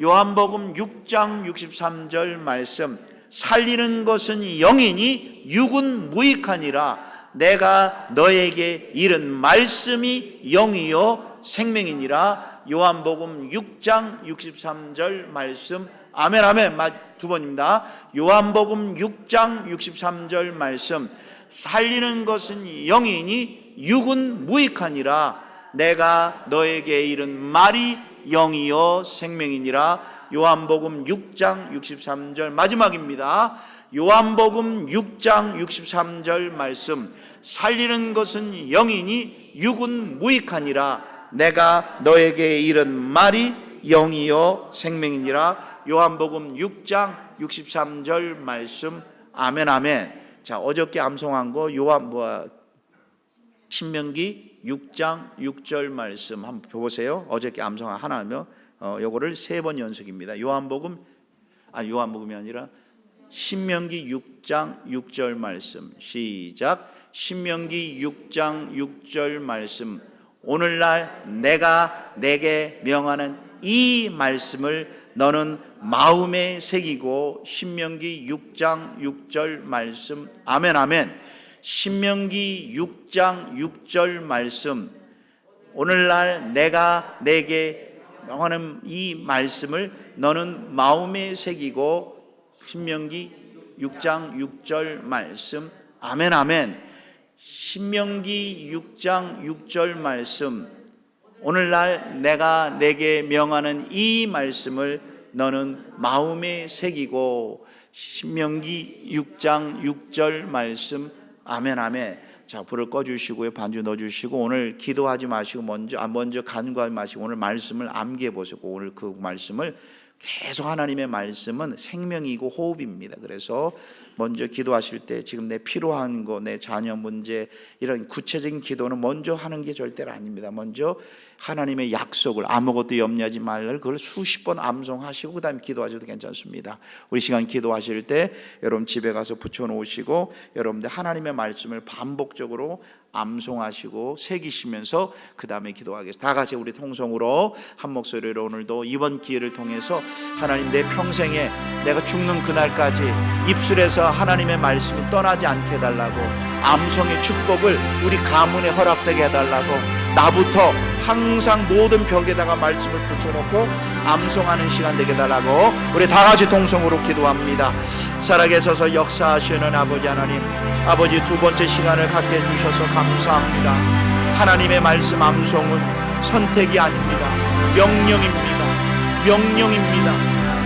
요한복음 6장 63절 말씀. 살리는 것은 영이니 육은 무익하니라. 내가 너에게 이른 말씀이 영이요 생명이니라. 요한복음 6장 63절 말씀. 아멘 아멘. 두 번입니다. 요한복음 6장 63절 말씀. 살리는 것은 영이니 육은 무익하니라. 내가 너에게 이른 말이 영이요 생명이니라. 요한복음 6장 63절 마지막입니다. 요한복음 6장 63절 말씀. 살리는 것은 영이니 육은 무익하니라. 내가 너에게 이른 말이 영이요 생명이니라. 요한복음 6장 63절 말씀. 아멘 아멘. 자, 어저께 암송한 거 신명기 6장 6절 말씀 한번 보세요. 어저께 암송한 하나며 요거를 3번 연속입니다. 요한복음이 아니라 신명기 6장 6절 말씀. 시작. 신명기 6장 6절 말씀. 오늘날 내가 내게 명하는 이 말씀을 너는 마음에 새기고. 신명기 6장 6절 말씀. 아멘 아멘. 신명기 6장 6절 말씀. 오늘날 내가 내게 명하는 이 말씀을 너는 마음에 새기고. 신명기 6장 6절 말씀. 아멘 아멘. 신명기 6장 6절 말씀. 오늘날 내가 내게 명하는 이 말씀을 너는 마음에 새기고. 신명기 6장 6절 말씀. 아멘 아멘. 자, 불을 꺼주시고요, 반주 넣어주시고, 오늘 기도하지 마시고 먼저 간구하지 마시고 오늘 말씀을 암기해 보시고 오늘 그 말씀을 계속 하나님의 말씀은 생명이고 호흡입니다. 그래서 먼저 기도하실 때 지금 내 필요한 거, 내 자녀 문제, 이런 구체적인 기도는 먼저 하는 게 절대로 아닙니다. 먼저 하나님의 약속을, 아무것도 염려하지 말걸, 그걸 수십 번 암송하시고 그 다음에 기도하셔도 괜찮습니다. 우리 시간 기도하실 때 여러분 집에 가서 붙여놓으시고 여러분들 하나님의 말씀을 반복적으로 암송하시고 새기시면서 그 다음에 기도하겠습니다. 다 같이 우리 통성으로 한 목소리로 오늘도 이번 기회를 통해서 하나님, 내 평생에 내가 죽는 그날까지 입술에서 하나님의 말씀이 떠나지 않게 해달라고, 암송의 축복을 우리 가문에 허락되게 해달라고, 나부터 항상 모든 벽에다가 말씀을 붙여놓고 암송하는 시간 되게 해달라고 우리 다 같이 통성으로 기도합니다. 살아계셔서 역사하시는 아버지 하나님, 아버지 두 번째 시간을 갖게 해주셔서 감사합니다. 하나님의 말씀 암송은 선택이 아닙니다. 명령입니다. 명령입니다.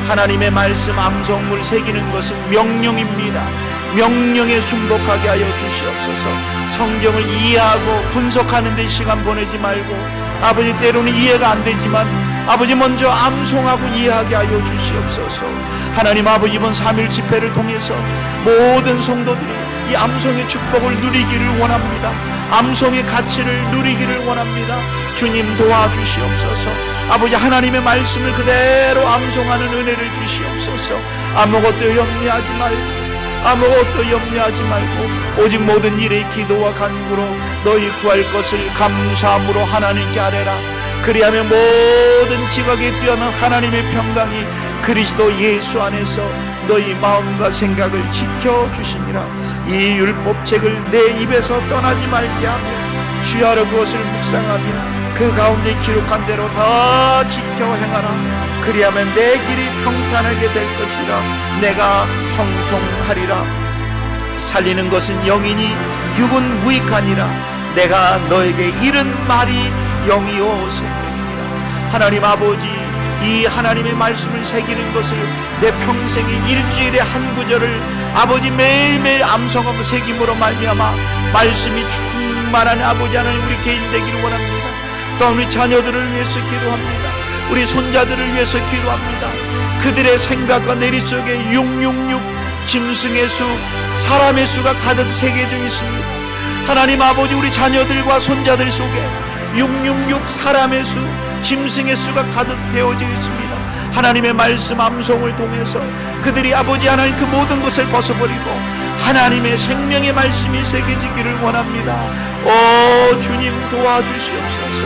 하나님의 말씀 암송을 새기는 것은 명령입니다. 명령에 순복하게 하여 주시옵소서. 성경을 이해하고 분석하는 데 시간 보내지 말고, 아버지 때로는 이해가 안 되지만 아버지 먼저 암송하고 이해하게 하여 주시옵소서. 하나님 아버지, 이번 3일 집회를 통해서 모든 성도들이 이 암송의 축복을 누리기를 원합니다. 암송의 가치를 누리기를 원합니다. 주님 도와주시옵소서. 아버지, 하나님의 말씀을 그대로 암송하는 은혜를 주시옵소서. 아무것도 염려하지 말고, 아무것도 염려하지 말고 오직 모든 일에 기도와 간구로 너희 구할 것을 감사함으로 하나님께 아뢰라. 그리하면 모든 지각에 뛰어난 하나님의 평강이 그리스도 예수 안에서 너희 마음과 생각을 지켜주시니라. 이 율법책을 내 입에서 떠나지 말게 하며 주야로 그것을 묵상하며 그 가운데 기록한 대로 다 지켜 행하라. 그리하면 내 길이 평탄하게 될 것이라. 내가 형통하리라. 살리는 것은 영이니 육은 무익하니라. 내가 너에게 이른 말이 영이요 생명이니라. 하나님 아버지, 이 하나님의 말씀을 새기는 것을 내 평생의 일주일에 한 구절을 아버지 매일매일 암송하고 새김으로 말미암아 말씀이 충만한 아버지 하나님 우리 개인 되기를 원합니다. 또 우리 자녀들을 위해서 기도합니다. 우리 손자들을 위해서 기도합니다. 그들의 생각과 내리 속에 666 짐승의 수, 사람의 수가 가득 새겨져 있습니다. 하나님 아버지, 우리 자녀들과 손자들 속에 666 사람의 수, 짐승의 수가 가득 배어져 있습니다. 하나님의 말씀 암송을 통해서 그들이 아버지 하나님 그 모든 것을 벗어버리고 하나님의 생명의 말씀이 새겨지기를 원합니다. 오 주님 도와주시옵소서.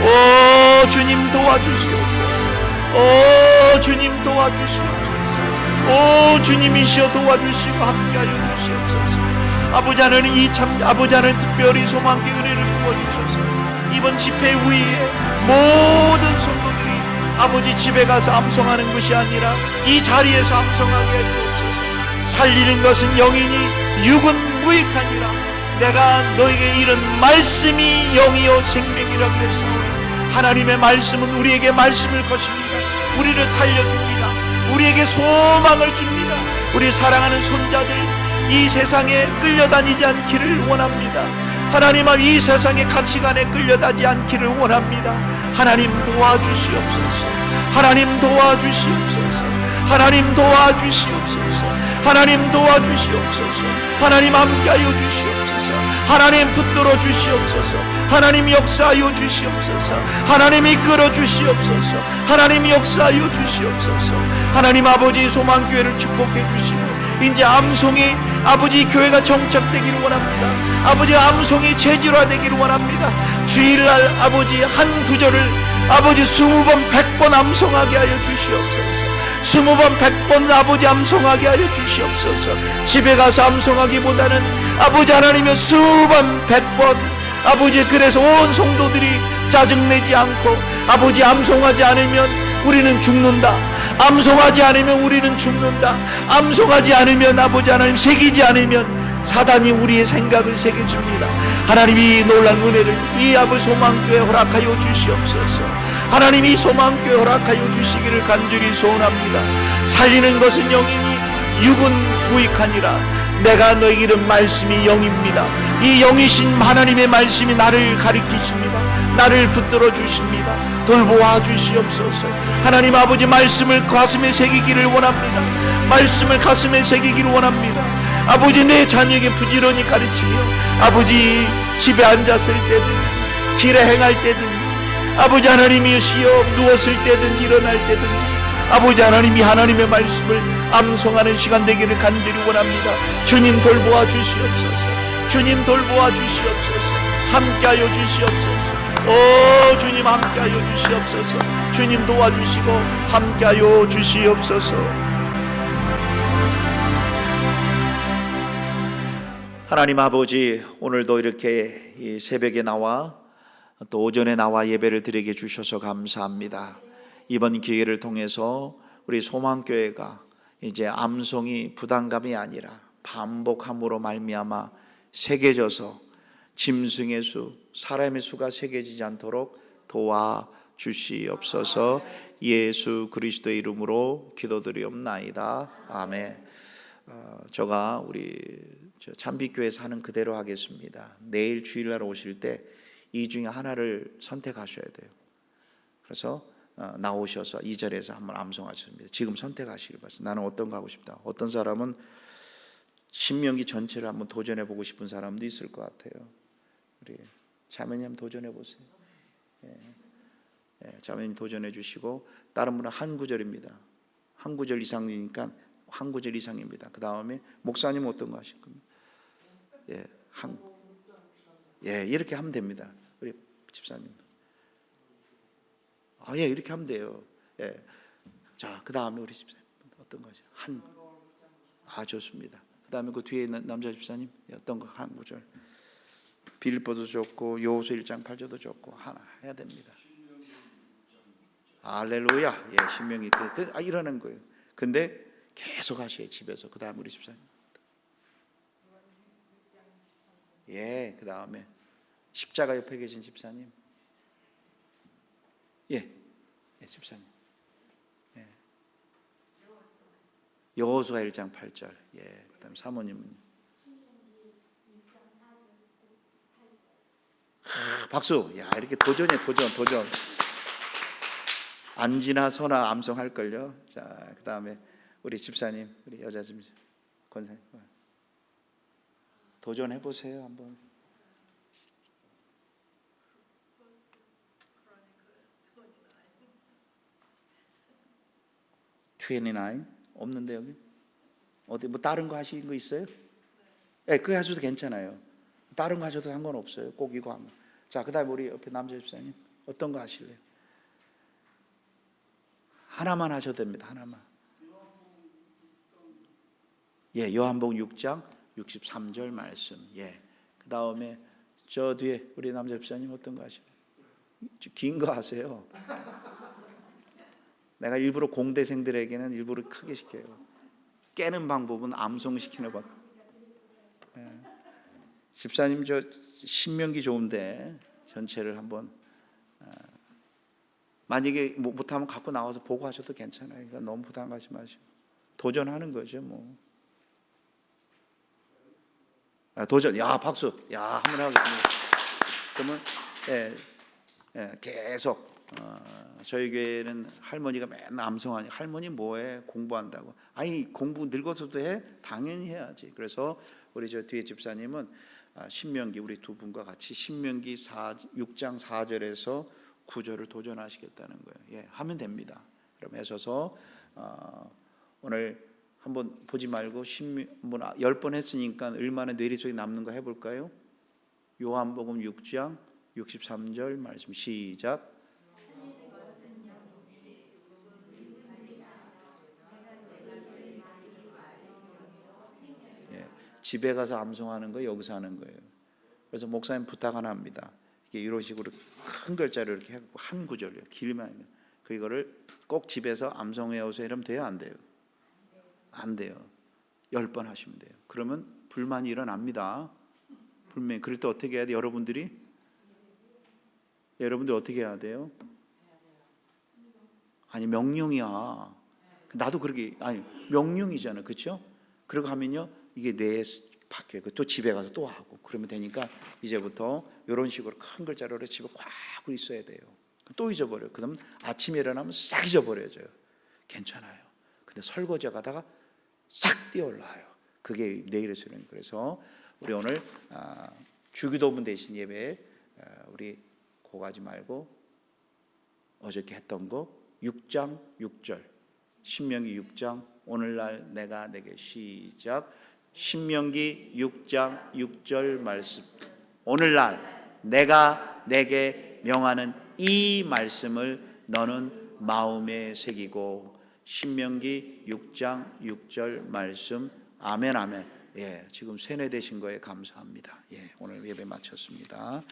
오 주님 도와주시옵소서. 오 주님 도와주시옵소서. 오 주님이시여 도와주시고 함께하여 주시옵소서. 아버지 하나님, 아버지 하나님 특별히 소망께 은혜를 부어주셔서 이번 집회 후에 모든 성도들이 아버지 집에 가서 암송하는 것이 아니라 이 자리에서 암송하게 해주옵소서. 살리는 것은 영이니 육은 무익하니라. 내가 너에게 이른 말씀이 영이요 생명이라 그랬사오니 하나님의 말씀은 우리에게 말씀을 것입니다. 우리를 살려줍니다. 우리에게 소망을 줍니다. 우리 사랑하는 손자들 이 세상에 끌려다니지 않기를 원합니다. 하나님, 이 세상의 가치관에 끌려다니지 않기를 원합니다. 하나님 도와주시옵소서. 하나님 도와주시옵소서. 하나님 도와주시옵소서. 하나님 도와주시옵소서. 하나님 함께하여 주시옵소서. 하나님 붙들어 주시옵소서. 하나님 역사하여 주시옵소서. 하나님 이끌어 주시옵소서. 하나님 역사하여 주시옵소서. 하나님 아버지 소망교회를 축복해 주시고 이제 암송이 아버지 교회가 정착되기를 원합니다. 아버지 암송이 체질화되기를 원합니다. 주일날 아버지 한 구절을 아버지 20번 100번 암송하게 하여 주시옵소서. 20번 100번 아버지 암송하게 하여 주시옵소서. 집에 가서 암송하기보다는 아버지 하나님의 수번 100번 아버지, 그래서 온 성도들이 짜증내지 않고 아버지 암송하지 않으면 우리는 죽는다. 암송하지 않으면 우리는 죽는다. 암송하지 않으면 아버지 하나님 새기지 않으면 사단이 우리의 생각을 새겨줍니다. 하나님이 놀란 은혜를 이 아버지 소망교회 허락하여 주시옵소서. 하나님이 소망교회 허락하여 주시기를 간절히 소원합니다. 살리는 것은 영이니 육은 무익하니라. 내가 너희 이름 말씀이 영입니다. 이 영이신 하나님의 말씀이 나를 가리키십니다. 나를 붙들어 주십니다. 돌보아 주시옵소서. 하나님 아버지, 말씀을 가슴에 새기기를 원합니다. 말씀을 가슴에 새기기를 원합니다. 아버지, 내 자녀에게 부지런히 가르치며, 아버지, 집에 앉았을 때든지 길에 행할 때든지, 아버지 하나님이시여 누웠을 때든지 일어날 때든지, 아버지 하나님이 하나님의 말씀을 암송하는 시간 되기를 간절히 원합니다. 주님 돌보아 주시옵소서. 주님 돌보아 주시옵소서. 함께하여 주시옵소서. 오 주님 함께하여 주시옵소서. 주님 도와주시고 함께하여 주시옵소서. 하나님 아버지, 오늘도 이렇게 이 새벽에 나와 또 오전에 나와 예배를 드리게 주셔서 감사합니다. 이번 기회를 통해서 우리 소망교회가 이제 암송이 부담감이 아니라 반복함으로 말미암아 새겨져서 짐승의 수, 사람의 수가 새겨지지 않도록 도와주시옵소서. 예수 그리스도의 이름으로 기도드리옵나이다. 아멘. 제가 우리 참빛교회에서 하는 그대로 하겠습니다. 내일 주일날 오실 때 이 중에 하나를 선택하셔야 돼요. 그래서 나오셔서 2절에서 한번 암송하셨습니다. 지금 선택하시길 바랍니다. 나는 어떤 거 하고 싶다. 어떤 사람은 신명기 전체를 한번 도전해 보고 싶은 사람도 있을 것 같아요. 우리 자매님 한번 도전해 보세요. 자매님 도전해 주시고, 다른 분은 한 구절입니다. 한 구절 이상이니까 한 구절 이상입니다. 그 다음에 목사님은 어떤 거 하실 겁니까? 이렇게 하면 됩니다. 우리 집사님. 이렇게 하면 돼요. 자, 그 다음에 우리 집사님 어떤 거죠? 좋습니다. 그 다음에 그 뒤에 있는 남자 집사님 어떤 거? 한 구절. 빌립보도 좋고 요호수 1장 8절도 좋고 하나 해야 됩니다. 할렐루야. 신명기 이러는 거예요. 근데 계속 하셔요, 집에서. 그 다음 우리 집사님. 그 다음에 십자가 옆에 계신 집사님. 집사님. 여호수아 1장 8절. 그 다음 사모님은. 박수. 이렇게 도전해, 도전. 안지나 서나 암송할걸요. 자, 그 다음에 우리 집사님, 우리 여자 집사님, 권사님. 도전해보세요, 한번. 29 없는데 여기? 어디 뭐 다른 거 하시는 거 있어요? 그거 하셔도 괜찮아요. 다른 거 하셔도 상관없어요. 꼭 이거 하면. 자, 그 다음에 우리 옆에 남자 집사님 어떤 거 하실래요? 하나만 하셔도 됩니다. 하나만. 요한복음 6장 63절 말씀. 그 다음에 저 뒤에 우리 남자 집사님 어떤 거 하실래요? 긴 거 하세요. 내가 일부러 공대생들에게는 일부러 크게 시켜요. 깨는 방법은 암송시키는 법. 집사님 저 신명기 좋은데 전체를 한번 만약에 못하면 갖고 나와서 보고 하셔도 괜찮아요. 그러니까 너무 부담 가지 마시고 도전하는 거죠, 뭐. 도전. 박수. 한번 하겠습니다. 그러면 계속 저희 교회는 할머니가 맨날 암송하니 할머니 뭐해? 공부한다고. 공부 늙어서도 해? 당연히 해야지. 그래서 우리 저 뒤에 집사님은 신명기 우리 두 분과 같이 신명기 6장 4절에서 9절을 도전하시겠다는 거예요. 하면 됩니다. 그럼 하셔서 오늘 한번 보지 말고 10번 했으니까 얼마나 뇌리 속에 남는 거 해볼까요? 요한복음 6장 63절 말씀 시작. 집에 가서 암송하는 거 여기서 하는 거예요. 그래서 목사님 부탁 하나 합니다. 이런 식으로 큰 글자로 이렇게 해갖고 한 구절이요. 길면 그거를 꼭 집에서 암송해 오세요. 이러면 돼요, 안 돼요? 안 돼요. 10번 하시면 돼요. 그러면 불만이 일어납니다. 분명히. 그럴 때 어떻게 해야 돼요? 여러분들 어떻게 해야 돼요? 명령이야. 나도 그렇게 명령이잖아, 그렇죠? 그러고 하면요 이게 뇌에 박혀요. 또 집에 가서 또 하고 그러면 되니까 이제부터 이런 식으로 큰 글자로 집에 꽉 있어야 돼요. 또 잊어버려요. 그다음 아침에 일어나면 싹 잊어버려져요. 괜찮아요. 근데 설거지 하다가 싹 뛰어올라요. 그게 내일의 수련. 그래서 우리 오늘 주기도문 대신 예배에 우리 고가지 말고 어저께 했던 거 6장 6절 신명기 6장 오늘날 내가 내게 시작 신명기 6장 6절 말씀 오늘날 내가 내게 명하는 이 말씀을 너는 마음에 새기고 신명기 6장 6절 말씀 아멘 아멘. 예, 지금 세뇌되신 거에 감사합니다. 예, 오늘 예배 마쳤습니다.